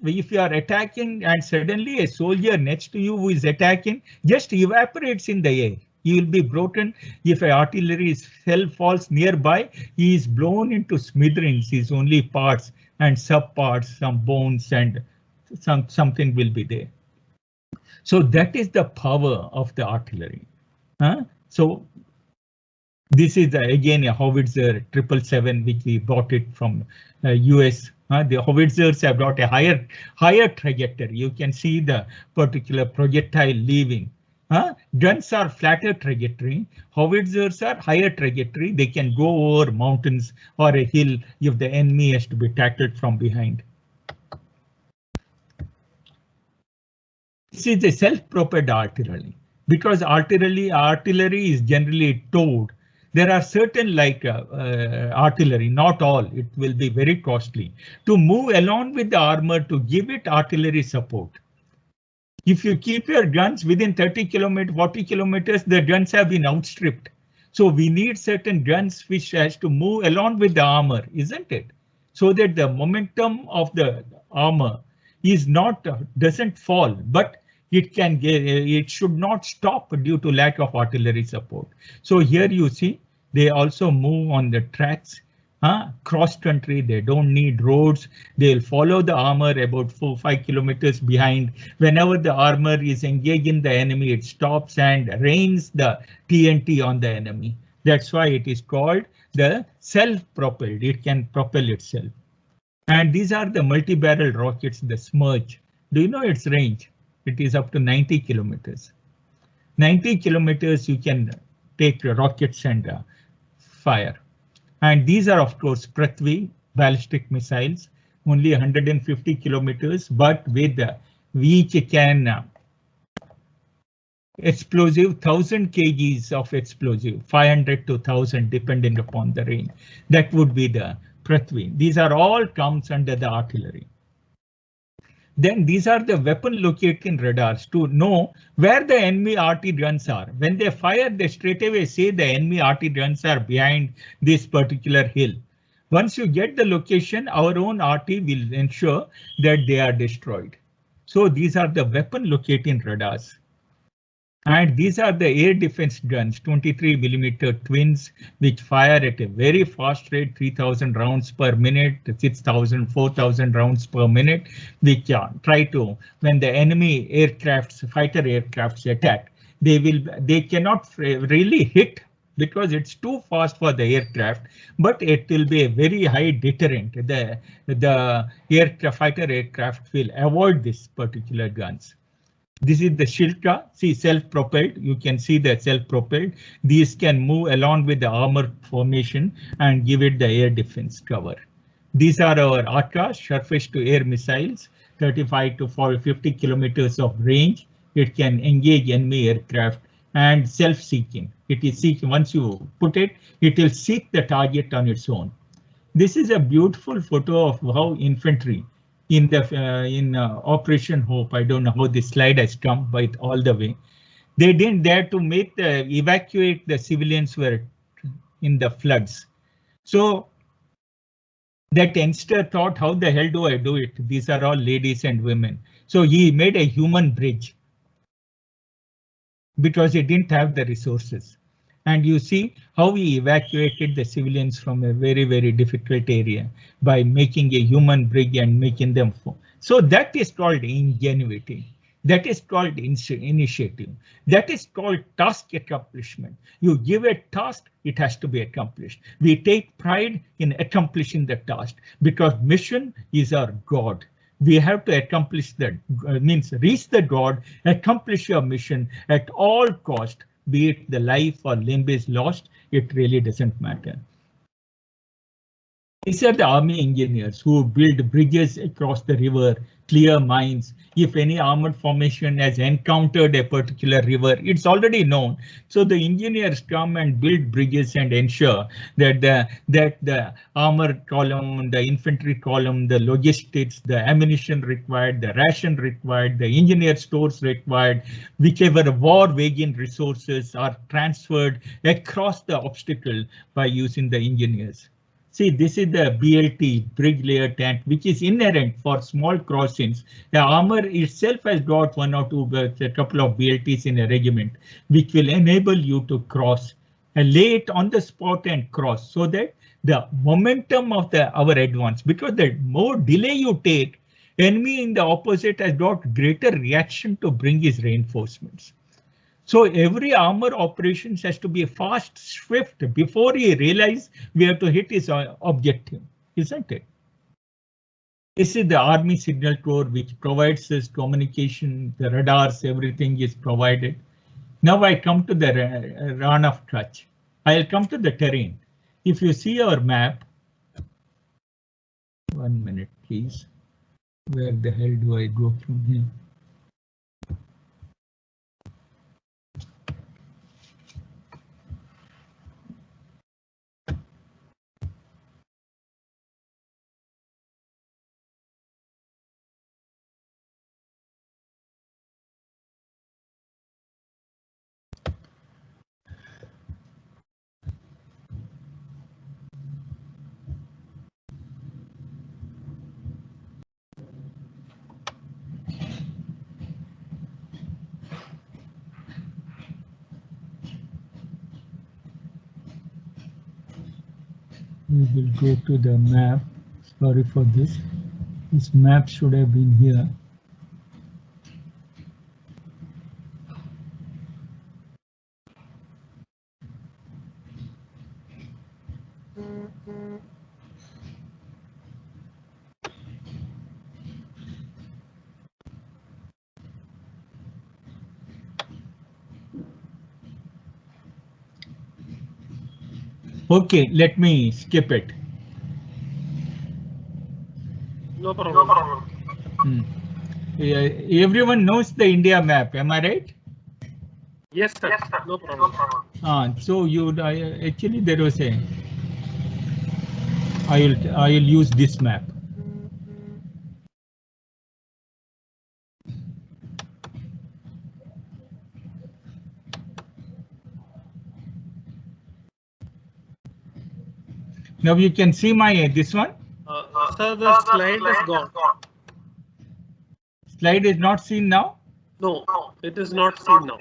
if you are attacking and suddenly a soldier next to you who is attacking just evaporates in the air. He will be broken. If an artillery shell falls nearby, he is blown into smithereens. His only parts and subparts, some bones and something will be there. So that is the power of the artillery. So this is again a howitzer 777 which we bought it from US. The howitzers have got a higher trajectory. You can see the particular projectile leaving. Guns are flatter trajectory, howitzers are higher trajectory. They can go over mountains or a hill if the enemy has to be tackled from behind. This is a self-propelled artillery, because artillery is generally towed. There are certain like artillery, not all, it will be very costly to move along with the armor to give it artillery support. If you keep your guns within 30 kilometers, 40 kilometers, the guns have been outstripped. So we need certain guns which has to move along with the armor, isn't it? So that the momentum of the armor is not doesn't fall, but it should not stop due to lack of artillery support. So here you see they also move on the tracks. Cross country, they don't need roads. They'll follow the armor about 4-5 kilometers behind. Whenever the armor is engaging the enemy, it stops and rains the TNT on the enemy. That's why it is called the self-propelled. It can propel itself. And these are the multi-barrel rockets, the Smerch. Do you know its range? It is up to 90 kilometers. 90 kilometers you can take rockets and fire. And these are, of course, Prithvi ballistic missiles, only 150 kilometers, but with which can explosive 1000 kgs of explosive, 500 to 1000 depending upon the range. That would be the Prithvi. These are all comes under the artillery. Then these are the weapon locating radars to know where the enemy RT guns are. When they fire, they straight away say the enemy RT guns are behind this particular hill. Once you get the location, our own RT will ensure that they are destroyed. So these are the weapon locating radars. And these are the air defense guns, 23mm twins, which fire at a very fast rate, 3000 rounds per minute, 6000, 4000 rounds per minute, which try to, when the enemy aircrafts, fighter aircrafts attack, they cannot really hit because it's too fast for the aircraft, but it will be a very high deterrent. The fighter aircraft will avoid this particular guns. This is the Shilka, see self-propelled, you can see the self-propelled. These can move along with the armor formation and give it the air defense cover. These are our Akash surface to air missiles, 35 to 50 kilometers of range. It can engage enemy aircraft and self-seeking. It is seeking, once you put it, it will seek the target on its own. This is a beautiful photo of how infantry in Operation Hope. I don't know how this slide has come, but all the way. They didn't dare to evacuate the civilians were in the floods. So that youngster thought, how the hell do I do it? These are all ladies and women. So he made a human bridge because he didn't have the resources. And you see how we evacuated the civilians from a very, very difficult area by making a human bridge and making them. So that is called ingenuity. That is called initiative. That is called task accomplishment. You give a task, it has to be accomplished. We take pride in accomplishing the task because mission is our God. We have to accomplish that, means reach the God, accomplish your mission at all cost. Be it the life or limb is lost, it really doesn't matter. These are the army engineers who build bridges across the river, clear mines. If any armored formation has encountered a particular river, it's already known. So the engineers come and build bridges and ensure that the armor column, the infantry column, the logistics, the ammunition required, the ration required, the engineer stores required, whichever war-waging resources are transferred across the obstacle by using the engineers. See, this is the BLT, bridge layer tank, which is inherent for small crossings. The armor itself has got one or two, a couple of BLTs in a regiment, which will enable you to cross and lay it on the spot and cross so that the momentum of our advance, because the more delay you take, enemy in the opposite has got greater reaction to bring his reinforcements. So every armor operations has to be fast, swift before he realizes we have to hit his objective, isn't it? This is the Army Signal Corps, which provides this communication, the radars, everything is provided. Now I come to the Rann of Kutch. I'll come to the terrain. If you see our map, 1 minute, please. Where the hell do I go from here? We will go to the map. Sorry for this. This map should have been here. Okay, let me skip it. No problem. Yeah, everyone knows the India map, am I right? Yes, sir. No problem. So you actually there was a. I will use this map. Now you can see my this one. Sir, the slide is gone. Slide is not seen now? No, it is not seen now.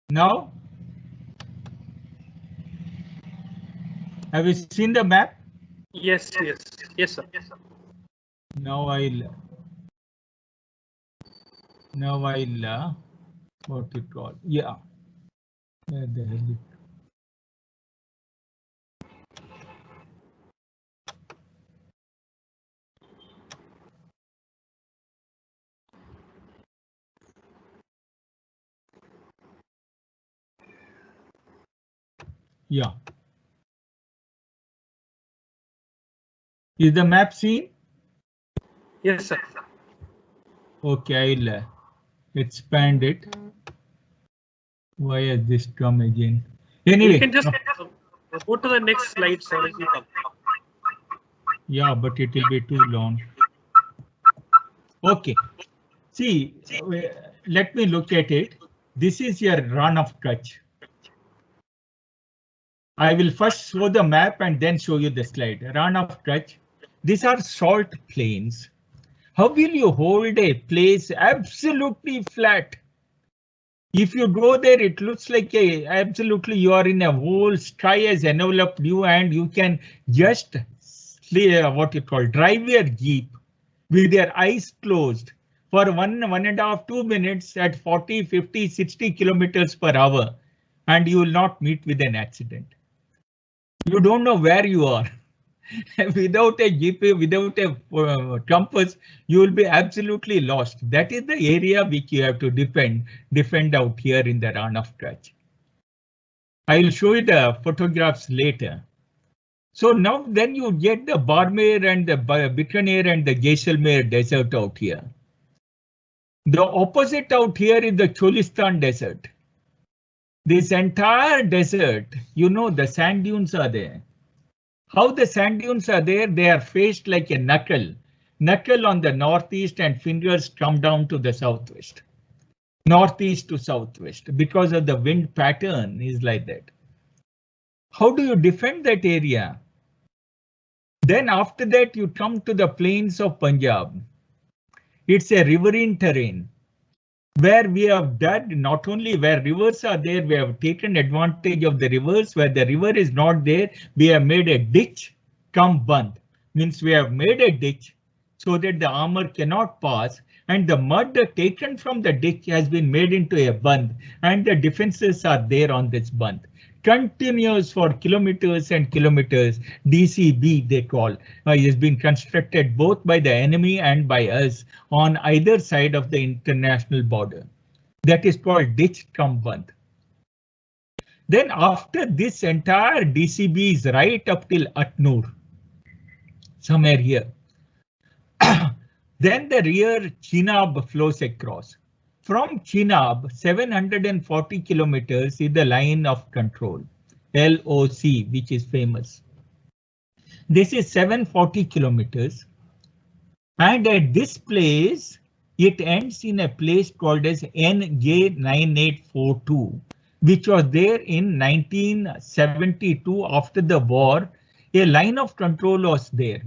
Now? Have you seen the map? Yes, sir. Now I'll what you call, yeah. Where the hell is yeah. Is the map seen? Yes, sir. Okay, I'll expand it. Why has this come again? Anyway, you can just go to the next slide, sir. Yeah, but it will be too long. Okay. See, let me look at it. This is your Rann of Kutch. I will first show the map and then show you the slide. Rann of Kutch. These are salt plains. How will you hold a place absolutely flat? If you go there, it looks like absolutely you are in a whole sky has enveloped you, and you can just what you call drive your Jeep with your eyes closed for 1.5 to 2 minutes at 40, 50, 60 kilometers per hour, and you will not meet with an accident. You don't know where you are. Without a GPS, without a compass, you will be absolutely lost. That is the area which you have to defend out here in the Rann of Kutch. I will show you the photographs later. So now then you get the Barmer and the Bikaner and the Jaisalmer desert out here. The opposite out here is the Cholistan desert. This entire desert, you know, the sand dunes are there. How the sand dunes are there, they are faced like a knuckle on the northeast and fingers come down to the southwest. Northeast to southwest because of the wind pattern is like that. How do you defend that area? Then after that you come to the plains of Punjab. It's a riverine terrain where we have done not only where rivers are there, we have taken advantage of the rivers. Where the river is not there, we have made a ditch come bandh. Means we have made a ditch so that the armor cannot pass, and the mud taken from the ditch has been made into a bandh, and the defenses are there on this bandh. Continuous for kilometers and kilometers. DCB they call has been constructed both by the enemy and by us on either side of the international border. That is called ditch cum bandh. Then after this entire DCB is right up till Atnur, somewhere here. Then the rear Chenab flows across. From Chenab, 740 kilometers is the line of control, LOC, which is famous. This is 740 kilometers. And at this place, it ends in a place called as NJ9842, which was there in 1972 after the war. A line of control was there.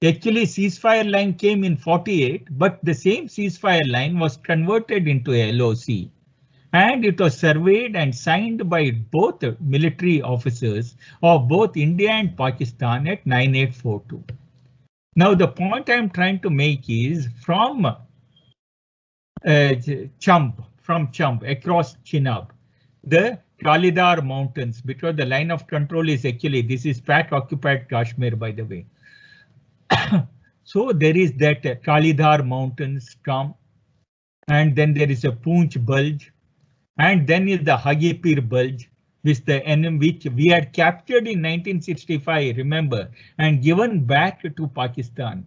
Actually, ceasefire line came in 48, but the same ceasefire line was converted into a LOC. And it was surveyed and signed by both military officers of both India and Pakistan at 9842. Now, the point I'm trying to make is from Chump across Chenab, the Kalidar Mountains, because the line of control is actually, this is Pak occupied Kashmir, by the way. So there is that Kalidar Mountains come, and then there is a Poonch Bulge, and then is the Hagipir Bulge, which the enemy, which we had captured in 1965, remember, and given back to Pakistan.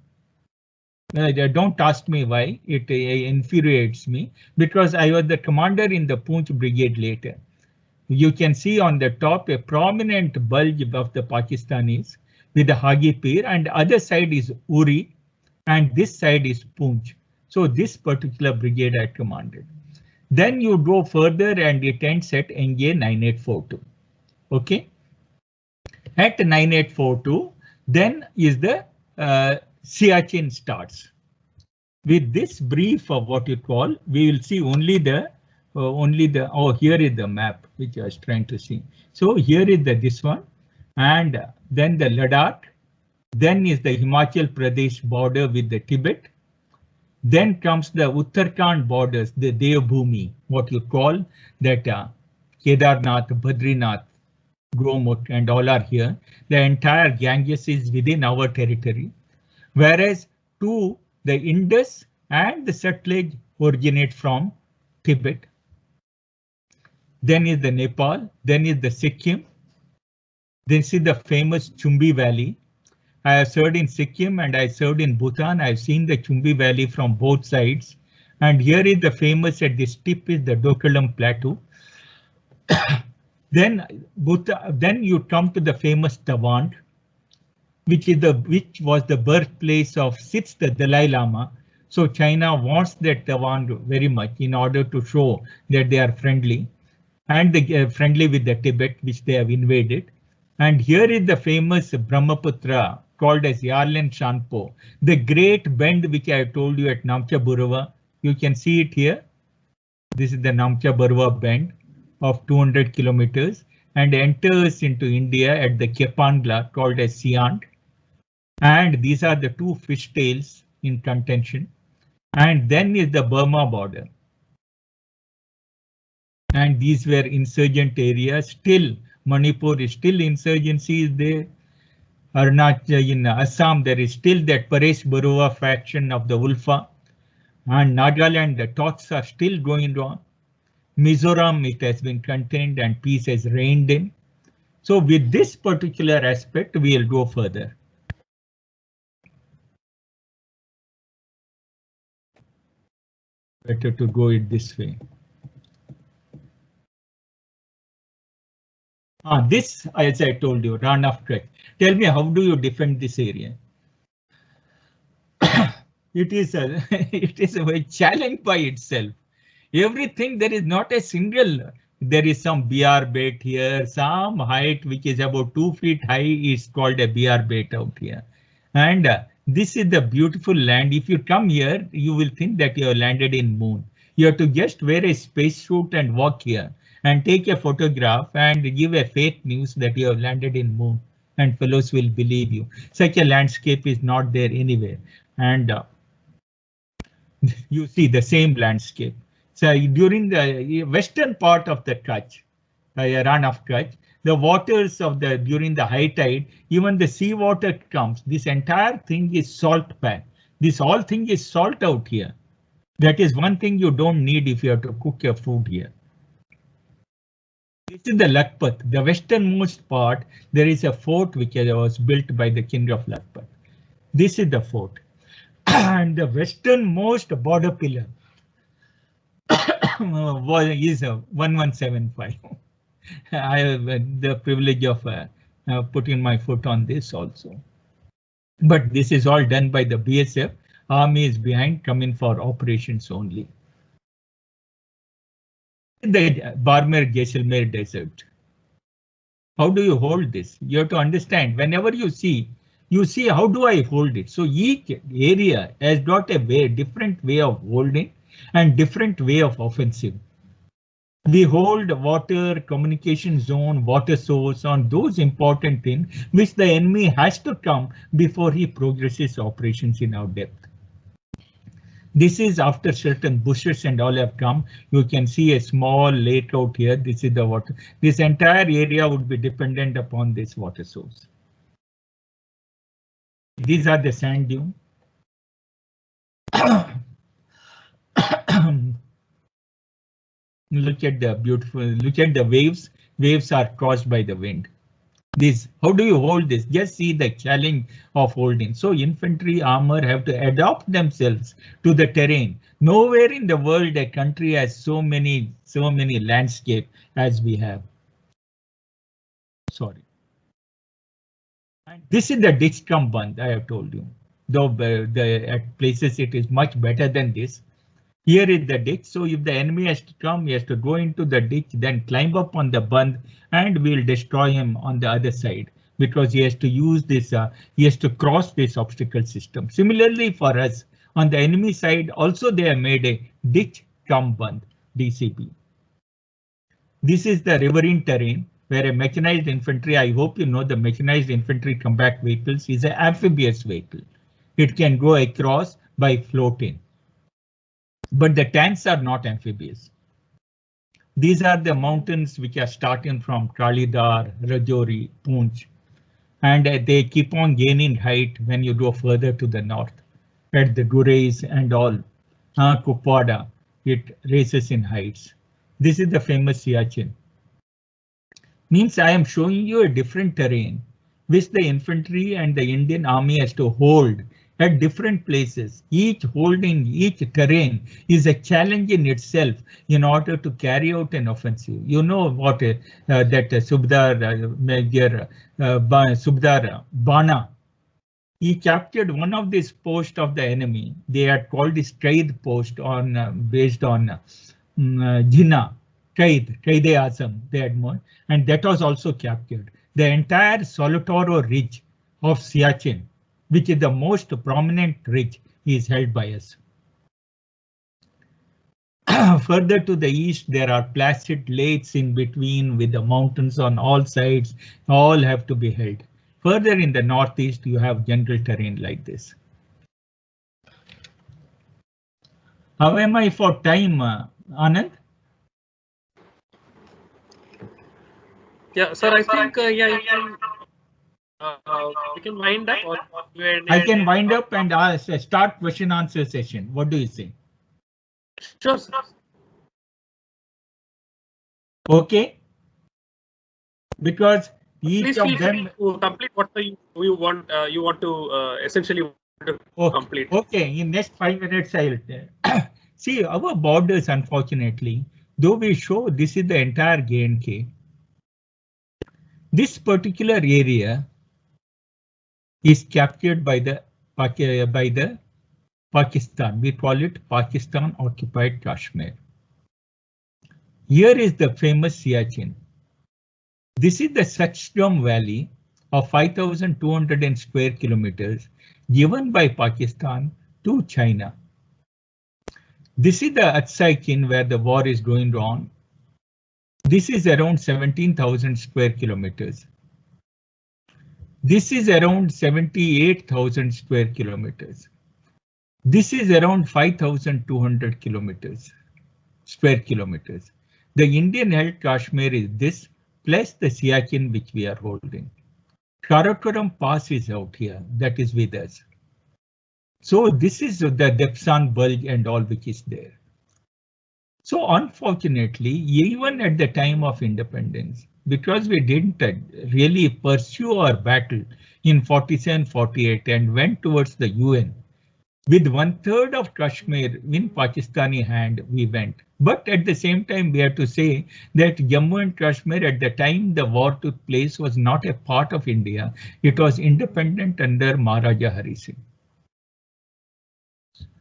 Don't ask me why, it infuriates me, because I was the commander in the Poonch Brigade later. You can see on the top a prominent bulge of the Pakistanis with the Hagipir, and other side is Uri, and this side is Poonch. So this particular brigade I commanded. Then you go further and it ends at NJ 9842. Okay. At 9842, then is the Siachen starts. With this brief of what you call, we will see only the oh, here is the map which I was trying to see. So here is this one, and then the Ladakh, then is the Himachal Pradesh border with the Tibet. Then comes the Uttarakhand borders, the Devbhumi, what you call that Kedarnath, Badrinath, Gomukh, and all are here. The entire Ganges is within our territory, whereas the Indus and the Sutlej originate from Tibet. Then is the Nepal, then is the Sikkim. Then see the famous Chumbi Valley. I have served in Sikkim and I served in Bhutan. I've seen the Chumbi Valley from both sides. And here is the famous at this tip is the Doklam Plateau. Then you come to the famous Tawand, which was the birthplace of 6th Dalai Lama. So China wants that Tawand very much in order to show that they are friendly, and they are friendly with the Tibet, which they have invaded. And here is the famous Brahmaputra called as Yarlan Shanpo, the great bend which I told you at Namcha Burwa. You can see it here. This is the Namcha Burwa bend of 200 kilometers and enters into India at the Kepangla called as Siant. And these are the two fishtails in contention. And then is the Burma border. And these were insurgent areas. Still, Manipur is still insurgency is there. Arunachal in Assam, there is still that Paresh Barua faction of the Ulfa. And Nagaland, the talks are still going on. Mizoram, it has been contained and peace has reigned in. So with this particular aspect, we will go further. Better to go it this way. This, as I told you, Rann of Kutch. Tell me, how do you defend this area? It is a very challenge by itself. Everything, there is not a single, there is some BR bait here, some height which is about 2 feet high is called a BR bait out here. And this is the beautiful land. If you come here, you will think that you have landed in moon. You have to just wear a spacesuit and walk here and take a photograph and give a fake news that you have landed in moon, and fellows will believe you. Such a landscape is not there anywhere. And you see the same landscape. So during the western part of the Kutch, Rann of Kutch, the waters of during the high tide, even the sea water comes. This entire thing is salt pan. This whole thing is salt out here. That is one thing you don't need if you have to cook your food here. This is the Lakhpat, the westernmost part. There is a fort which was built by the king of Lakhpat. This is the fort. And the westernmost border pillar is 1175. I have the privilege of putting my foot on this also. But this is all done by the BSF. Army is behind, coming for operations only. The Barmer-Jaisalmer desert. How do you hold this? You have to understand, whenever you see you see how do I hold it? So each area has got a different way of holding and different way of offensive. We hold water, communication zone, water source on those important things which the enemy has to come before he progresses operations in our depth. This is after certain bushes and all have come. You can see a small lake out here. This is the water. This entire area would be dependent upon this water source. These are the sand dunes. Look at the beautiful, look at the waves. Waves are caused by the wind. This, how do you hold this? Just see the challenge of holding. So infantry armor have to adapt themselves to the terrain. Nowhere in the world a country has so many landscape as we have. Sorry. And this is the ditch cum band, I have told you. Though at places it is much better than this. Here is the ditch, so if the enemy has to come, he has to go into the ditch, then climb up on the band, and we'll destroy him on the other side because he has to use this, he has to cross this obstacle system. Similarly for us, on the enemy side, also they have made a ditch cum band, DCB. This is the riverine terrain where a mechanized infantry, I hope you know the mechanized infantry combat vehicles is an amphibious vehicle. It can go across by floating. But the tanks are not amphibious. These are the mountains which are starting from Kalidar, Rajouri, Poonch, and they keep on gaining height when you go further to the north. At the Gurez and all, Kupwara, it races in heights. This is the famous Siachen. Means I am showing you a different terrain which the infantry and the Indian army has to hold at different places. Each holding, each terrain is a challenge in itself in order to carry out an offensive. You know what that Subdar Major Subdar Bana, he captured one of these posts of the enemy. They had called this trade post on based on Jinnah, Qaid-e-Azam, they had more, and that was also captured. The entire Solotoro ridge of Siachen, which is the most prominent ridge, is held by us. Further to the east, there are placid lakes in between with the mountains on all sides. All have to be held. Further in the northeast, you have general terrain like this. How am I for time, Anand? Yeah, sir, I think yeah, you can wind up. Or I can wind up and start question answer session. What do you say? Sure, sir. Okay. Because each Please of them to complete what you want. You want to essentially want to complete. Okay, in next 5 minutes I'll see our borders. Unfortunately, though we show this is the entire J&K. This particular area is captured by the Pakistan. We call it Pakistan occupied Kashmir. Here is the famous Siachen. This is the Satchedom Valley of 5,200 square kilometers given by Pakistan to China. This is the Atsaikin where the war is going on. This is around 17,000 square kilometers. This is around 78,000 square kilometers. This is around 5,200 square kilometers. The Indian held Kashmir is this plus the Siachen which we are holding. Karakoram Pass is out here, that is with us. So this is the Depsan Bulge and all which is there. So unfortunately, even at the time of independence, because we didn't really pursue our battle in 47-48 and went towards the UN, with 1/3 of Kashmir in Pakistani hand, we went. But at the same time, we have to say that Jammu and Kashmir at the time the war took place was not a part of India. It was independent under Maharaja Hari Singh.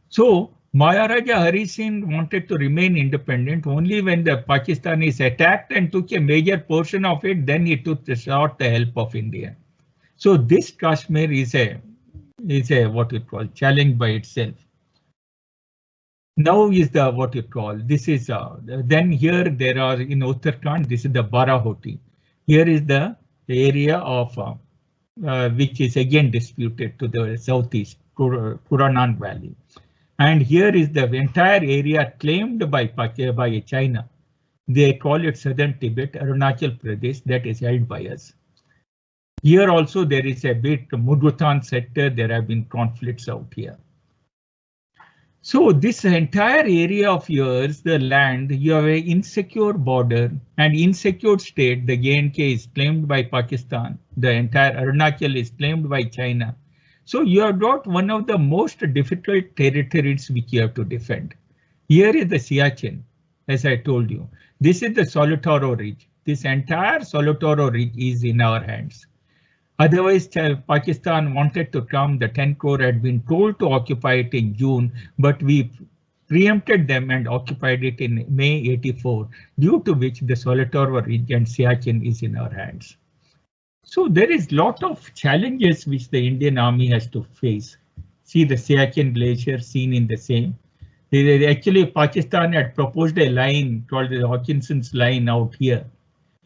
So Maharaja Hari Singh wanted to remain independent only when the Pakistanis attacked and took a major portion of it. Then he sought the help of India. So this Kashmir is a what you call challenge by itself. Now is the what you call this is then here there are in Uttarakhand, this is the Barahoti. Here is the area of which is again disputed to the southeast, Kuranang Valley. And here is the entire area claimed by China. They call it Southern Tibet, Arunachal Pradesh, that is held by us. Here also there is a bit Mudgutan sector, there have been conflicts out here. So this entire area of yours, the land, you have an insecure border and insecure state. The JNK is claimed by Pakistan. The entire Arunachal is claimed by China. So you have got one of the most difficult territories which you have to defend. Here is the Siachen, as I told you. This is the Solotoro Ridge. This entire Solotoro Ridge is in our hands. Otherwise, Pakistan wanted to come. The 10 Corps had been told to occupy it in June, but we preempted them and occupied it in May '84, due to which the Solotoro Ridge and Siachen is in our hands. So there is lot of challenges which the Indian Army has to face. See the Siachen Glacier seen in the same. Actually, Pakistan had proposed a line called the Hutchinson's line out here.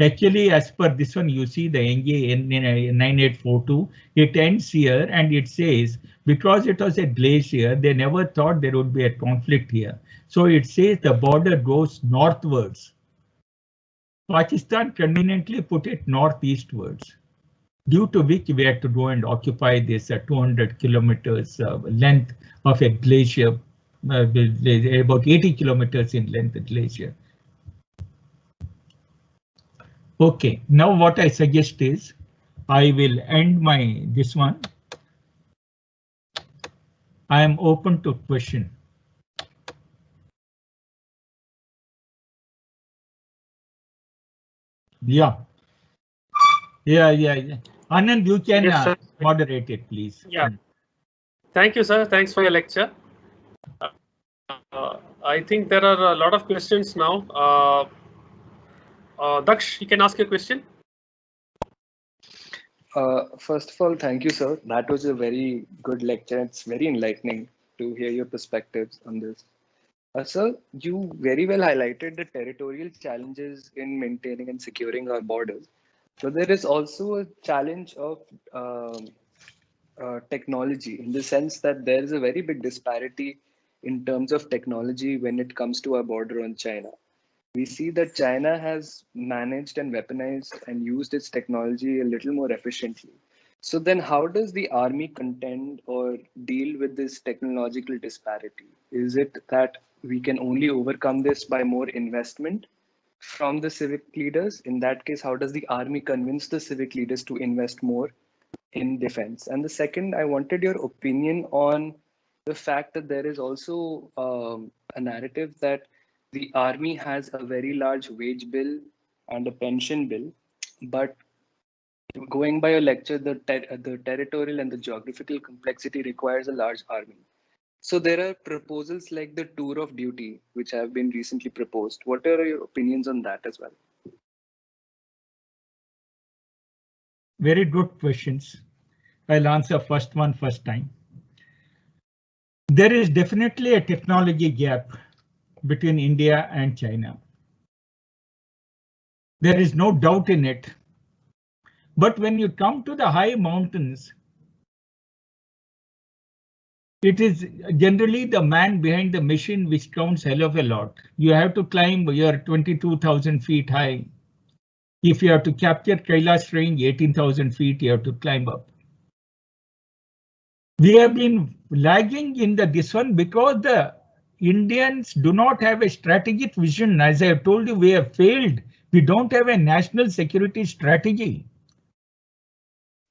Actually, as per this one, you see the NJ 9842, it ends here and it says, because it was a glacier, they never thought there would be a conflict here. So it says the border goes northwards. Pakistan conveniently put it northeastwards, due to which we had to go and occupy this 200 kilometers length of a glacier, about 80 kilometers in length of glacier. Okay, now what I suggest is I will end this one. I am open to question. Yeah. Anand, you can Yes, moderate it, please. Yeah. Thank you, sir. Thanks for your lecture. I think there are a lot of questions now. Daksh, you can ask your question. First of all, thank you, sir. That was a very good lecture. It's very enlightening to hear your perspectives on this. Sir, you very well highlighted the territorial challenges in maintaining and securing our borders. So there is also a challenge of technology, in the sense that there is a very big disparity in terms of technology when it comes to our border on China. We see that China has managed and weaponized and used its technology a little more efficiently. So then how does the army contend or deal with this technological disparity? Is it that we can only overcome this by more investment from the civic leaders? In that case, how does the army convince the civic leaders to invest more in defense? And the second, I wanted your opinion on the fact that there is also a narrative that the army has a very large wage bill and a pension bill, but going by your lecture, the territorial and the geographical complexity requires a large army. So there are proposals like the tour of duty, which have been recently proposed. What are your opinions on that as well? Very good questions. I'll answer first one first time. There is definitely a technology gap between India and China. There is no doubt in it. But when you come to the high mountains, it is generally the man behind the machine which counts hell of a lot. You have to climb, you're 22,000 feet high. If you have to capture Kailash range, 18,000 feet, you have to climb up. We have been lagging in this one because the Indians do not have a strategic vision. As I have told you, we have failed. We don't have a national security strategy.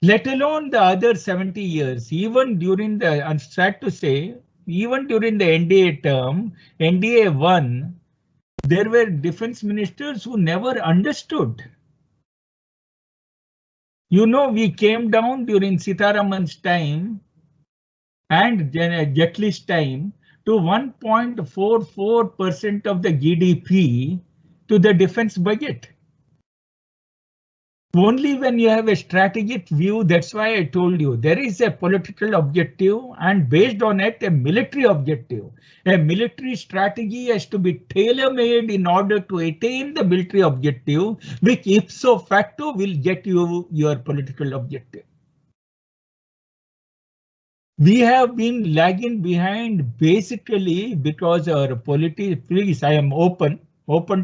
Let alone the other 70 years, even during the, I'm sad to say, even during the NDA term, NDA 1, there were defense ministers who never understood. You know, we came down during Sitharaman's time and Jaitley's time to 1.44% of the GDP to the defense budget. Only when you have a strategic view, that's why I told you there is a political objective and based on it, a military objective. A military strategy has to be tailor-made in order to attain the military objective, which ipso facto will get you your political objective. We have been lagging behind basically because our please, I am open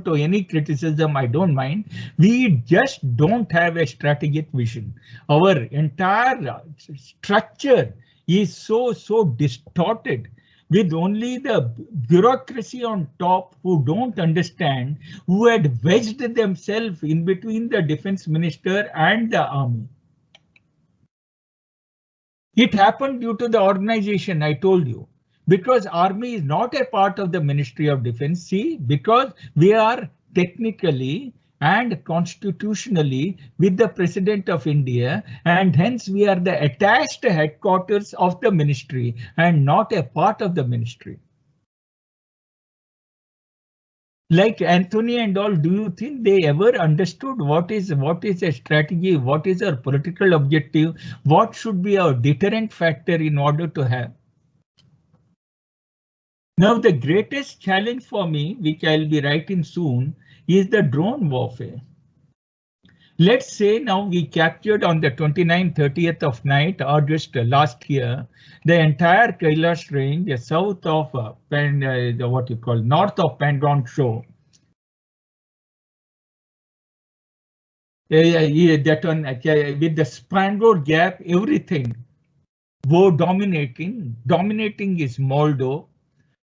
to any criticism, I don't mind. We just don't have a strategic vision. Our entire structure is so distorted with only the bureaucracy on top who don't understand, who had wedged themselves in between the defense minister and the army. It happened due to the organization I told you, because army is not a part of the Ministry of Defense. See, because we are technically and constitutionally with the President of India, and hence we are the attached headquarters of the ministry and not a part of the ministry. Like Anthony and all, do you think they ever understood what is a strategy, what is our political objective, what should be our deterrent factor in order to have? Now the greatest challenge for me, which I'll be writing soon, is the drone warfare. Let's say now we captured on the 29th, 30th of night, or just last year, the entire Kailash range south of north of Pandron Show. That one with the Spangor Gap, everything. Dominating is Moldo.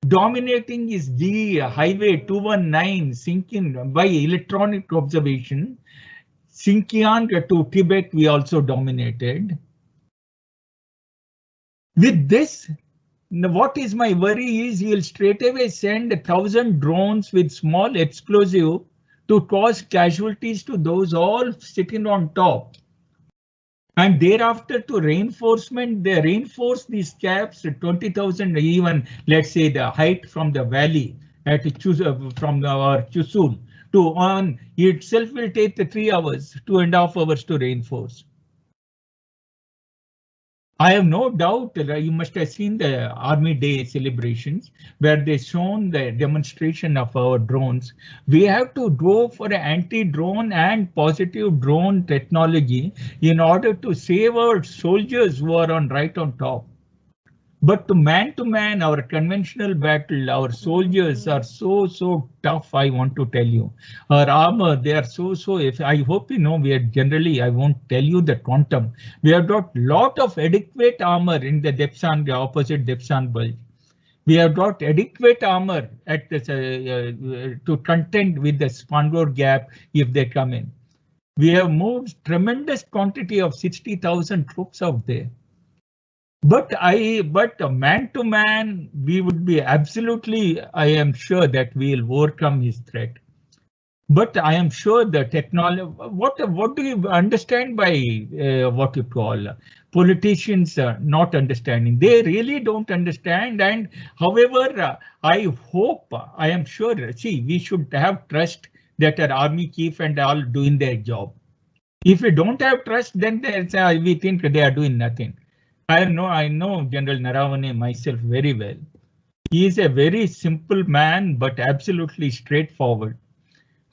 Dominating is the Highway 219 Sinkin by electronic observation. Xinjiang to Tibet, we also dominated. With this, what is my worry is he will straight away send 1,000 drones with small explosive to cause casualties to those all sitting on top. And thereafter to reinforcement, they reinforce these caps 20,000, even let's say the height from the valley at from our Chusul to on itself will take the 3 hours, 2.5 hours to reinforce. I have no doubt you must have seen the Army Day celebrations where they shown the demonstration of our drones. We have to go for an anti-drone and positive drone technology in order to save our soldiers who are right on top. But to man, our conventional battle, our soldiers are so tough, I want to tell you. Our armor, they are so, if I hope you know, we are generally, I won't tell you the quantum. We have got lot of adequate armor in the Depsan, the opposite Depsan Bulge. We have got adequate armor at the, to contend with the Spangor Gap if they come in. We have moved tremendous quantity of 60,000 troops out there. But man to man, we would be absolutely, I am sure that we will overcome his threat. But I am sure the technology, what do you understand by what you call politicians not understanding? They really don't understand. And however, I hope, I am sure, see, we should have trust that our army chief and all doing their job. If we don't have trust, then we think they are doing nothing. I know General Naravane myself very well. He is a very simple man, but absolutely straightforward.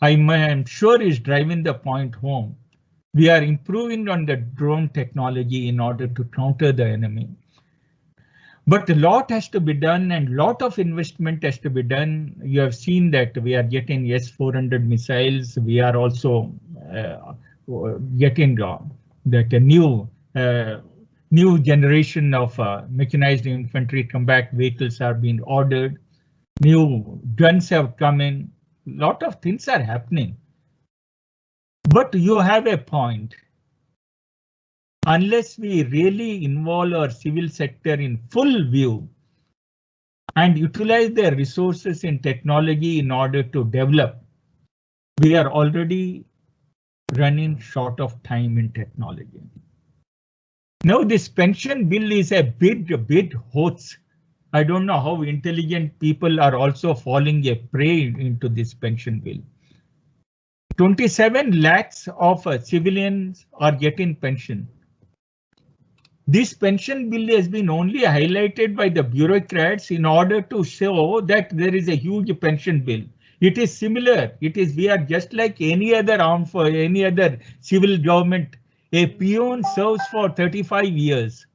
I am sure he's driving the point home. We are improving on the drone technology in order to counter the enemy. But a lot has to be done and lot of investment has to be done. You have seen that we are getting S-400 missiles. We are also getting that new generation of mechanized infantry combat vehicles are being ordered. New guns have come in. Lot of things are happening. But you have a point. Unless we really involve our civil sector in full view and utilize their resources in technology in order to develop, we are already running short of time in technology. Now this pension bill is a big hoax. I don't know how intelligent people are also falling a prey into this pension bill. 27 lakhs of civilians are getting pension. This pension bill has been only highlighted by the bureaucrats in order to show that there is a huge pension bill. It is similar. We are just like any other arm for any other civil government. A peon serves for 35 years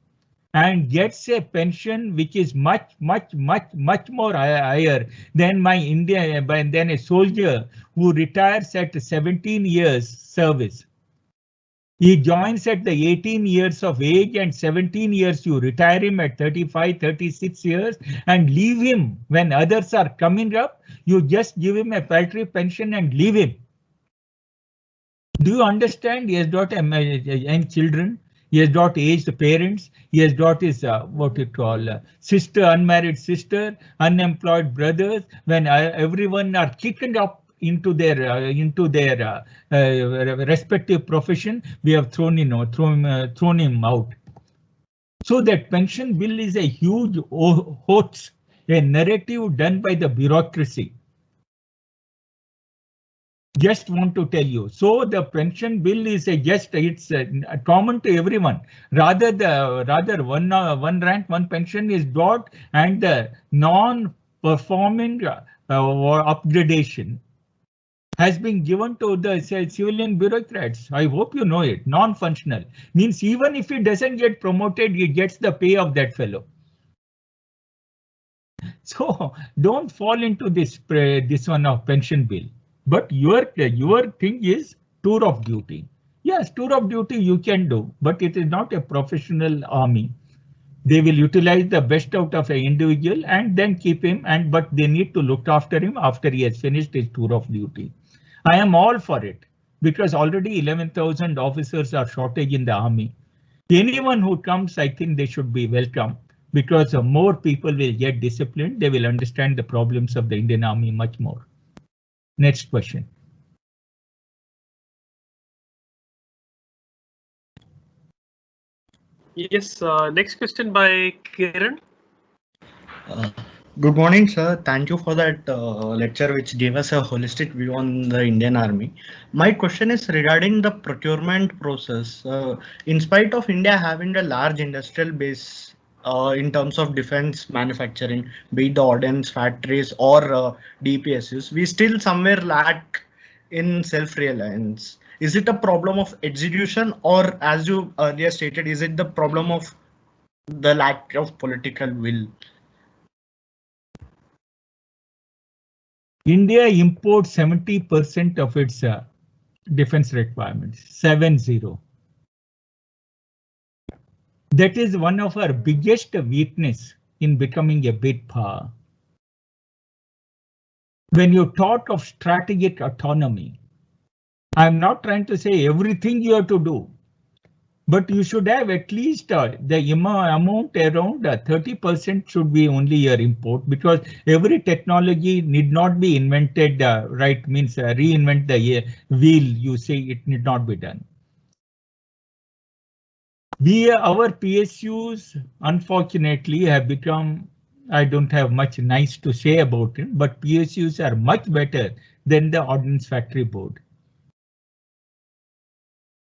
and gets a pension which is much more higher than than a soldier who retires at 17 years service. He joins at the 18 years of age and 17 years you retire him at 35, 36 years and leave him when others are coming up. You just give him a paltry pension and leave him. Do you understand? He has got young children. He has got aged parents. He has got his sister, unmarried sister, unemployed brothers. When everyone are kicked up into their respective profession, we have thrown him out. So that pension bill is a huge hoax, a narrative done by the bureaucracy. Just want to tell you. So the pension bill is it's common to everyone. Rather one rank, one pension is got, and the non-performing upgradation has been given to the civilian bureaucrats. I hope you know it. Non-functional means even if he doesn't get promoted, he gets the pay of that fellow. So don't fall into this one of pension bill. But your thing is tour of duty. Yes, tour of duty you can do, but it is not a professional army. They will utilize the best out of an individual and then keep him, but they need to look after him after he has finished his tour of duty. I am all for it because already 11,000 officers are shortage in the army. Anyone who comes, I think they should be welcome because more people will get disciplined. They will understand the problems of the Indian Army much more. Next question. Yes, next question by Kiran. Good morning, sir. Thank you for that lecture, which gave us a holistic view on the Indian Army. My question is regarding the procurement process. In spite of India having a large industrial base in terms of defense manufacturing, be it the ordnance factories or DPSUs, we still somewhere lack in self-reliance. Is it a problem of execution, or as you earlier stated, is it the problem of the lack of political will? India imports 70% of its defense requirements, 70. That is one of our biggest weakness in becoming a big power. When you talk of strategic autonomy, I'm not trying to say everything you have to do, but you should have at least the amount around 30% should be only your import, because every technology need not be invented, right? Means reinvent the wheel, you say it need not be done. Our PSUs unfortunately have become, I don't have much nice to say about it, but PSUs are much better than the Ordnance Factory Board.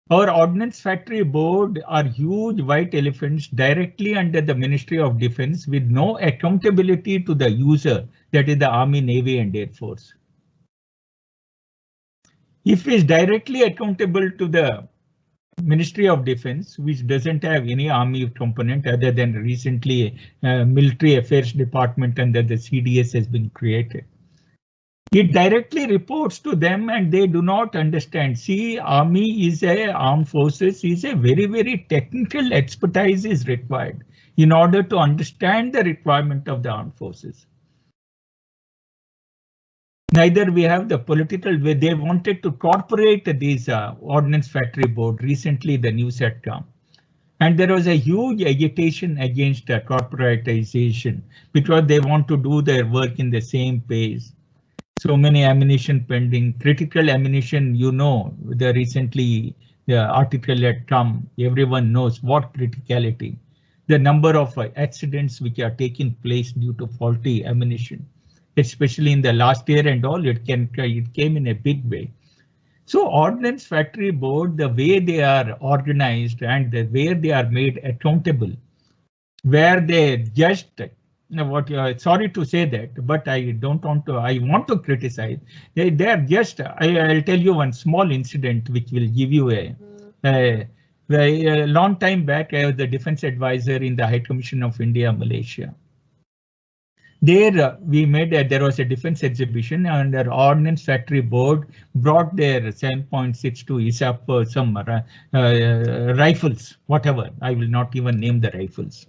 Our Ordnance Factory Board are huge white elephants directly under the Ministry of Defense with no accountability to the user, that is the Army, Navy and Air Force. If it's directly accountable to the Ministry of Defense, which doesn't have any army component other than recently Military Affairs Department under the CDS has been created. It directly reports to them and they do not understand. See, army is armed forces is a very technical expertise is required in order to understand the requirement of the armed forces. Neither we have the political way. They wanted to corporate these Ordnance Factory Board. Recently the news had come. And there was a huge agitation against corporatization because they want to do their work in the same pace. So many ammunition pending, critical ammunition, you know, recently the article had come, everyone knows what criticality. The number of accidents which are taking place due to faulty ammunition, especially in the last year and all, it came in a big way. So Ordnance Factory Board, the way they are organized and the way they are made accountable, where they just, sorry to say that, but I don't want to, I want to criticize. They are just, I'll tell you one small incident which will give you a long time back. I was the defense advisor in the High Commission of India, Malaysia. There we made there was a defense exhibition, and our Ordnance Factory Board brought their 7.62 ISAP some rifles, whatever. I will not even name the rifles.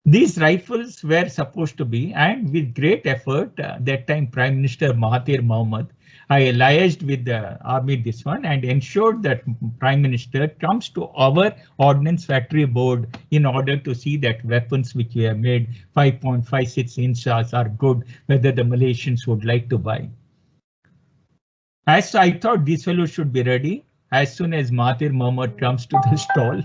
These rifles were supposed to be, and with great effort, that time Prime Minister Mahathir Mohamad, I liaised with the army this one and ensured that Prime Minister comes to our Ordnance Factory Board in order to see that weapons which we have made 5.56 inches are good, whether the Malaysians would like to buy. As I thought this fellow should be ready, as soon as Mahathir Mohamad comes to the stall,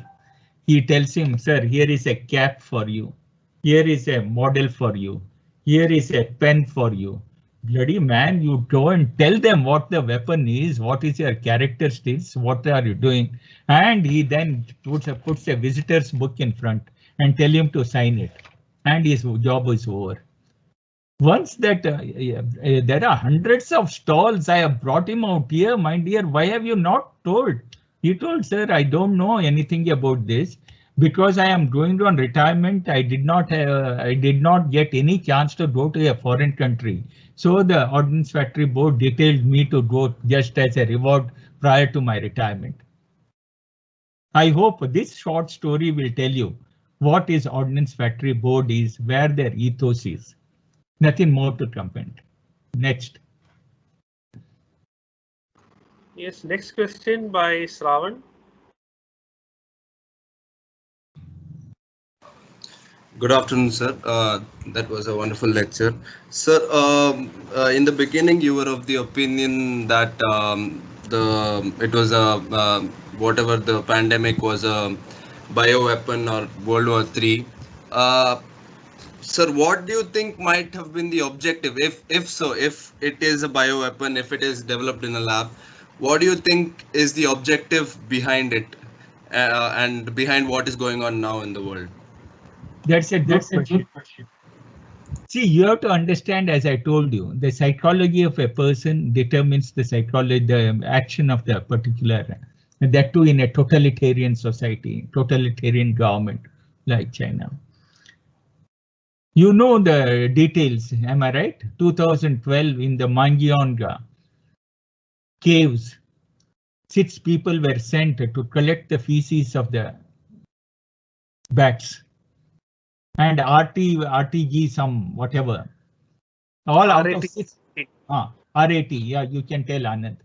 he tells him, sir, here is a cap for you. Here is a model for you. Here is a pen for you. Bloody man, you go and tell them what the weapon is, what is your characteristics, what are you doing, and he then puts a visitor's book in front and tell him to sign it, and his job is over. Once that there are hundreds of stalls, I have brought him out here, my dear, why have you not told? He told, sir, I don't know anything about this. Because I am going on retirement, I did not get any chance to go to a foreign country. So the Ordnance Factory Board detailed me to go just as a reward prior to my retirement. I hope this short story will tell you what is Ordnance Factory Board is, where their ethos is. Nothing more to comment. Next. Yes, next question by Shravan. Good afternoon, sir. That was a wonderful lecture. Sir, in the beginning, you were of the opinion that it was whatever the pandemic was a bioweapon or World War III. Sir, what do you think might have been the objective? If it is a bioweapon, if it is developed in a lab, what do you think is the objective behind it and behind what is going on now in the world? That's a good question. See, you have to understand, as I told you, the psychology of a person determines the psychology, the action of the particular, that too in a totalitarian society, totalitarian government like China. You know the details, am I right? 2012 in the Mangyong caves, 6 people were sent to collect the feces of the bats. And RTG, some whatever. All out of 6. RAT, yeah, you can tell Anand.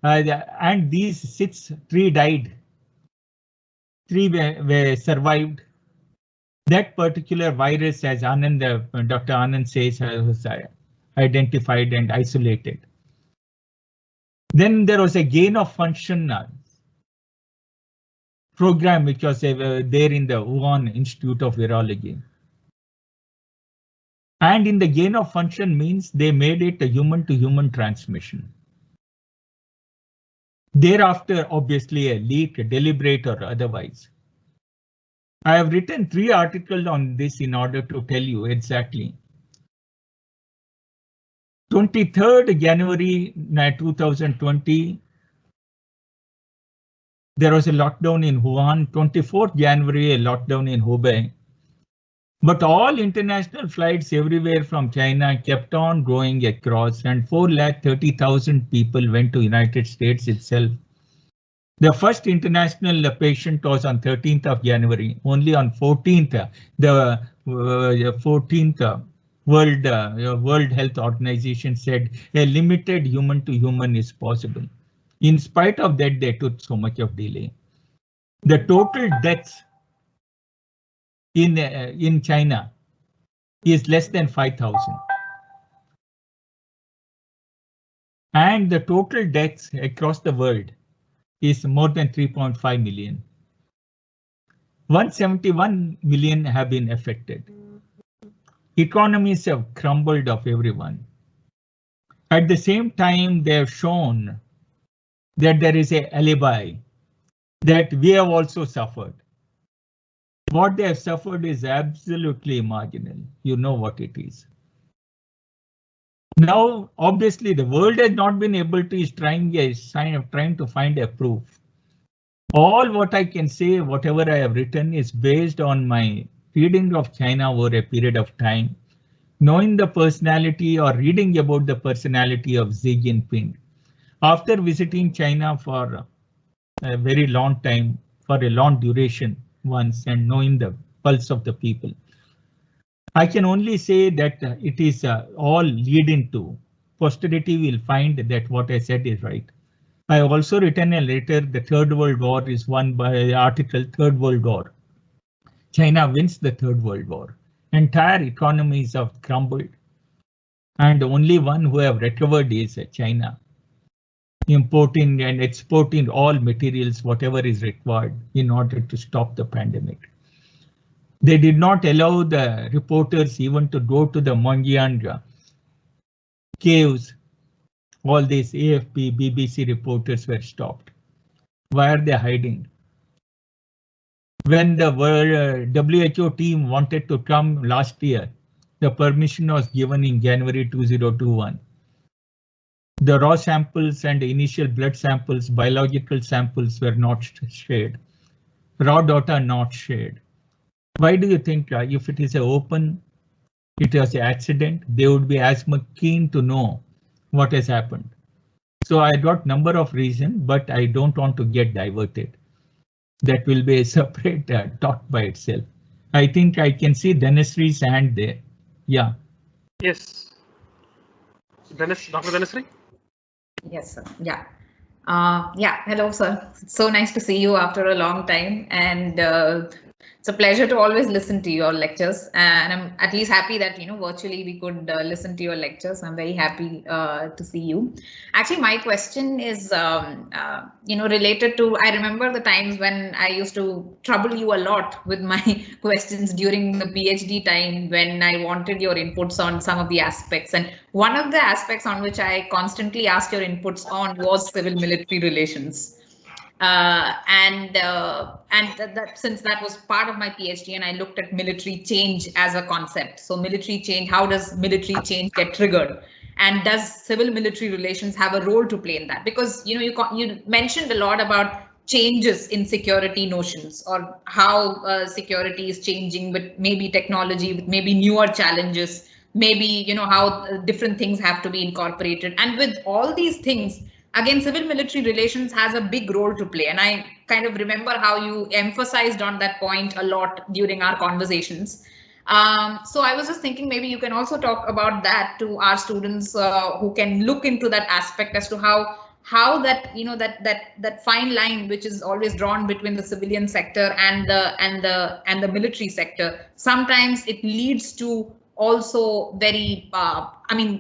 And these 6, 3 died. 3 were survived. That particular virus, as Anand, Dr. Anand says, was identified and isolated. Then there was a gain of function program which was there in the Wuhan Institute of Virology. And in the gain of function means they made it a human-to-human transmission. Thereafter, obviously, a leak, deliberate or otherwise. I have written 3 articles on this in order to tell you exactly. 23rd January 2020, there was a lockdown in Wuhan. 24th January, a lockdown in Hubei. But all international flights everywhere from China kept on going across, and 430,000 people went to United States itself. The first international patient was on 13th of January. Only on 14th, the 14th World Health Organization said a limited human-to-human is possible. In spite of that, they took so much of delay. The total deaths in China is less than 5,000. And the total deaths across the world is more than 3.5 million. 171 million have been affected. Economies have crumbled of everyone. At the same time, they have shown that there is a alibi, that we have also suffered. What they have suffered is absolutely marginal. You know what it is. Now, obviously, the world has not been able to, is trying to find a proof. All what I can say, whatever I have written, is based on my reading of China over a period of time, knowing the personality or reading about the personality of Xi Jinping. After visiting China for a very long time, for a long duration once, and knowing the pulse of the people, I can only say that it is all leading to posterity will find that what I said is right. I also written a letter, the Third World War is won by article Third World War. China wins the Third World War. Entire economies have crumbled. And only one who have recovered is China, importing and exporting all materials, whatever is required in order to stop the pandemic. They did not allow the reporters even to go to the Mongyan caves. All these AFP, BBC reporters were stopped. Why are they hiding? When the WHO team wanted to come last year, the permission was given in January 2021. The raw samples and initial blood samples, biological samples were not shared. Raw data not shared. Why do you think if it is open, it was an accident, they would be as much keen to know what has happened? So I got number of reasons, but I don't want to get diverted. That will be a separate talk by itself. I think I can see Dhanasri's hand there. Yeah. Yes. Dr. Dhanasri? Yes, sir. Yeah. Yeah. Hello, sir. It's so nice to see you after a long time, and it's a pleasure to always listen to your lectures. And I'm at least happy that virtually we could listen to your lectures. I'm very happy to see you. Actually, my question is related to, I remember the times when I used to trouble you a lot with my questions during the PhD time when I wanted your inputs on some of the aspects. And one of the aspects on which I constantly asked your inputs on was civil-military relations. Since that was part of my PhD, and I looked at military change as a concept. So military change, how does military change get triggered? And does civil-military relations have a role to play in that? Because you mentioned a lot about changes in security notions, or how security is changing with maybe technology, with maybe newer challenges, maybe how different things have to be incorporated. And with all these things, again, civil-military relations has a big role to play. And I kind of remember how you emphasized on that point a lot during our conversations. So I was just thinking maybe you can also talk about that to our students who can look into that aspect as to how that that fine line which is always drawn between the civilian sector and the military sector, sometimes it leads to also very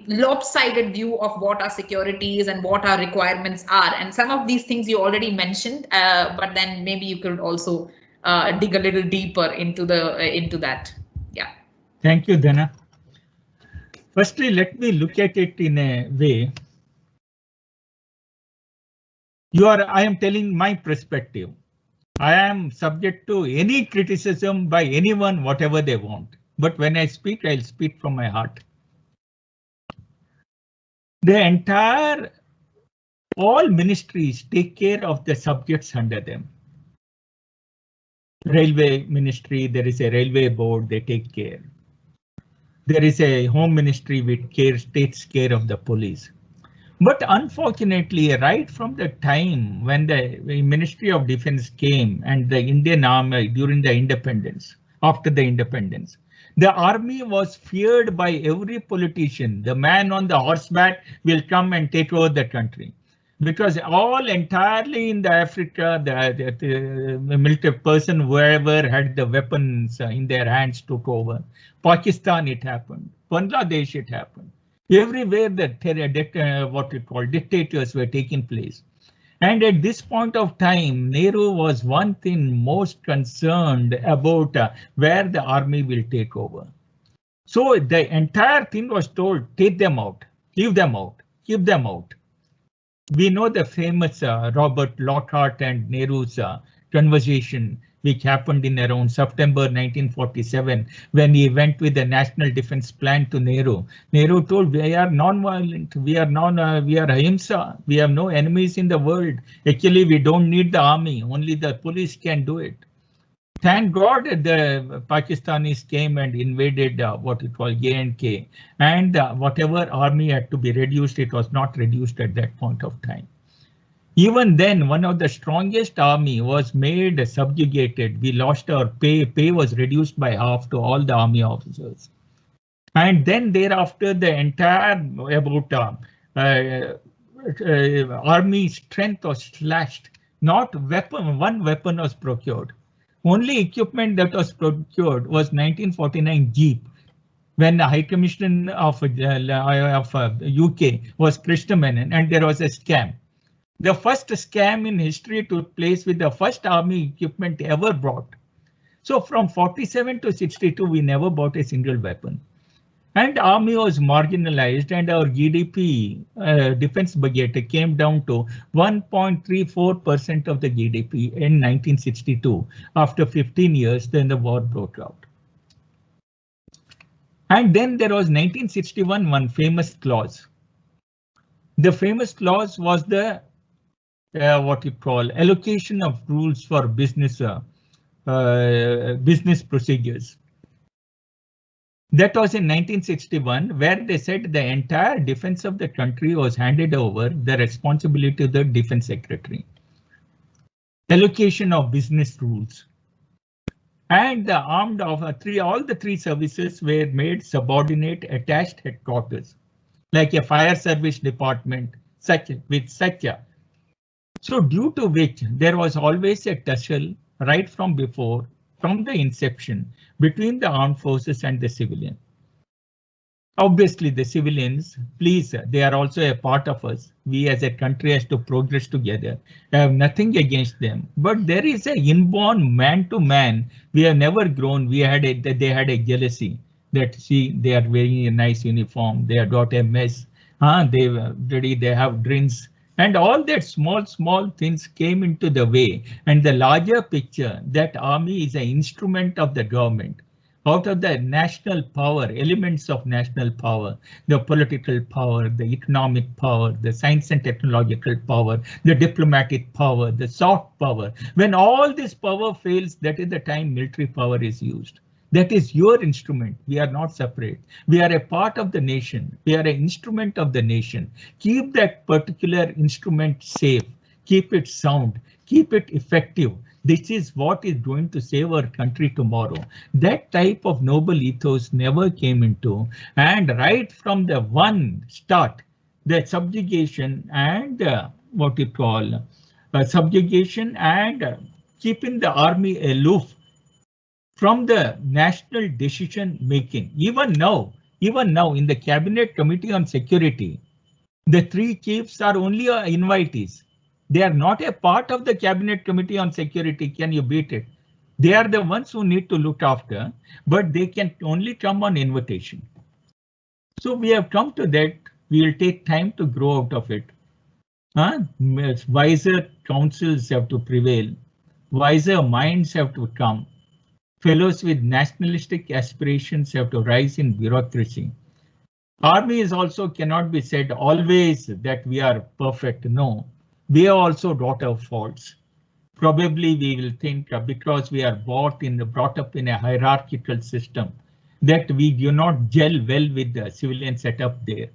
lopsided view of what our security is and what our requirements are. And some of these things you already mentioned, but then maybe you could also dig a little deeper into that. Yeah. Thank you, Dana. Firstly, let me look at it in a way. I am telling my perspective. I am subject to any criticism by anyone, whatever they want. But when I speak, I'll speak from my heart. All ministries take care of the subjects under them. Railway ministry, there is a railway board, they take care. There is a home ministry which takes care of the police. But unfortunately, right from the time when the Ministry of Defense came and the Indian Army during the independence, after the independence, the army was feared by every politician. The man on the horseback will come and take over the country, because all entirely in the Africa, the military person, wherever had the weapons in their hands, took over. Pakistan, it happened. Bangladesh, it happened. Everywhere the what we call dictators were taking place. And at this point of time, Nehru was one thing most concerned about where the army will take over. So the entire thing was told, take them out, leave them out, keep them out. We know the famous Robert Lockhart and Nehru's conversation, which happened in around September 1947, when he went with the National Defense Plan to Nehru. Nehru told, we are non-violent, we are ahimsa, we have no enemies in the world. Actually, we don't need the army, only the police can do it. Thank God the Pakistanis came and invaded what it was J&K, and whatever army had to be reduced, it was not reduced at that point of time. Even then, one of the strongest army was made subjugated. We lost our pay. Pay was reduced by half to all the army officers. And then thereafter, the entire army strength was slashed. Not one weapon was procured. Only equipment that was procured was 1949 Jeep, when the High Commissioner of UK was Krishna Menon, and there was a scam. The first scam in history took place with the first army equipment ever bought. So from 47 to 62, we never bought a single weapon. And army was marginalized, and our GDP defense budget came down to 1.34% of the GDP in 1962. After 15 years, then the war broke out. And then there was 1961, one famous clause. The famous clause was the what you call allocation of rules for business procedures. That was in 1961, where they said the entire defense of the country was handed over the responsibility to the defense secretary. Allocation of business rules. And the armed of all the three services were made subordinate attached headquarters, like a fire service department, with such a. So due to which there was always a tussle right from the inception, between the armed forces and the civilian. Obviously, the civilians, please, they are also a part of us. We as a country has to progress together. I have nothing against them, but there is an inborn man to man. We have never grown. They had a jealousy that see they are wearing a nice uniform. They have got a mess. They have drinks. And all that small things came into the way, and the larger picture that army is an instrument of the government. Out of the national power, elements of national power, the political power, the economic power, the science and technological power, the diplomatic power, the soft power. When all this power fails, that is the time military power is used. That is your instrument. We are not separate. We are a part of the nation. We are an instrument of the nation. Keep that particular instrument safe. Keep it sound. Keep it effective. This is what is going to save our country tomorrow. That type of noble ethos never came into, and right from the one start, the subjugation and subjugation and keeping the army aloof from the national decision making. Even now in the Cabinet Committee on Security, the three chiefs are only invitees. They are not a part of the Cabinet Committee on Security. Can you beat it? They are the ones who need to look after, but they can only come on invitation. So we have come to that. We will take time to grow out of it. Wiser councils have to prevail. Wiser minds have to come. Fellows with nationalistic aspirations have to rise in bureaucracy. Army is also cannot be said always that we are perfect. No, we have also got our faults. Probably we will think because we are brought up in a hierarchical system that we do not gel well with the civilian setup there.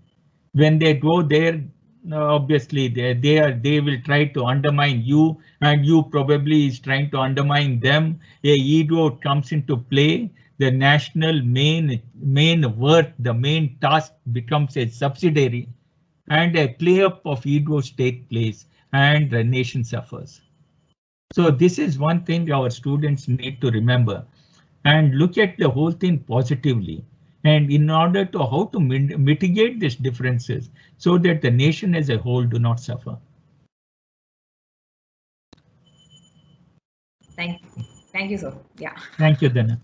When they go there, obviously they will try to undermine you, and you probably is trying to undermine them. A ego comes into play. The national main worth, the main task becomes a subsidiary, and a play up of egos take place, and the nation suffers. So this is one thing our students need to remember, and look at the whole thing positively. And in order to how to mitigate these differences so that the nation as a whole do not suffer. Thank you, sir. Yeah. Thank you, Dana.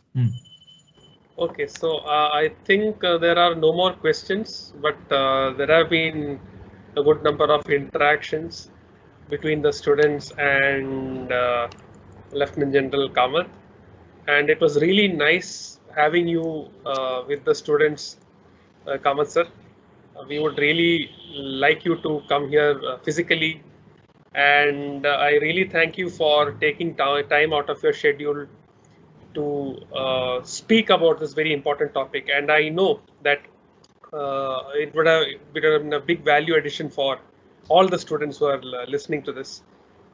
Okay, so I think there are no more questions, but there have been a good number of interactions between the students and Lieutenant General Kamath, and it was really nice having you with the students, Kamath sir. We would really like you to come here physically, and I really thank you for taking time out of your schedule to speak about this very important topic. And I know that it would have been a big value addition for all the students who are listening to this,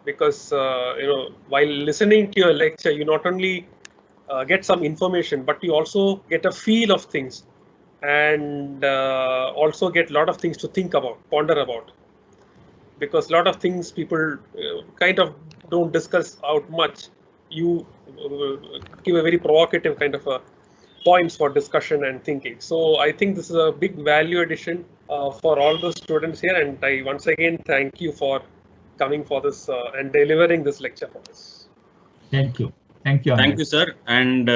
because while listening to your lecture, you not only get some information, but you also get a feel of things, and also get a lot of things to think about, ponder about, because a lot of things people kind of don't discuss out much. You give a very provocative kind of a points for discussion and thinking. So I think this is a big value addition for all the students here, and I once again thank you for coming for this and delivering this lecture for us. Thank you. Thank you. Thank you, sir. And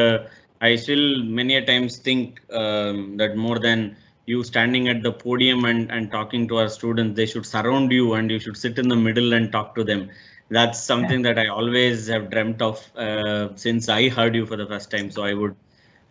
I still many a times think that more than you standing at the podium and talking to our students, they should surround you and you should sit in the middle and talk to them. That's something that I always have dreamt of since I heard you for the first time. So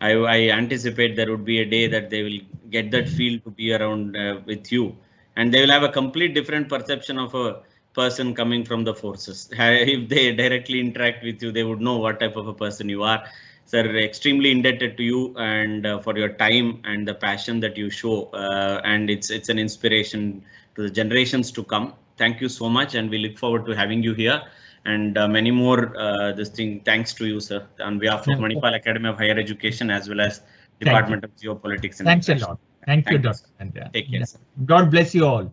I anticipate there would be a day that they will get that feel to be around with you, and they will have a complete different perception of a person coming from the forces. If they directly interact with you, they would know what type of a person you are. Sir, extremely indebted to you and for your time and the passion that you show, and it's an inspiration to the generations to come. Thank you so much, and we look forward to having you here. And many more thanks to you, sir, on behalf of Manipal Academy of Higher Education as well as Department of Geopolitics. Thanks a lot. Thank you, Dr. Andrea. Take care, sir. God bless you all.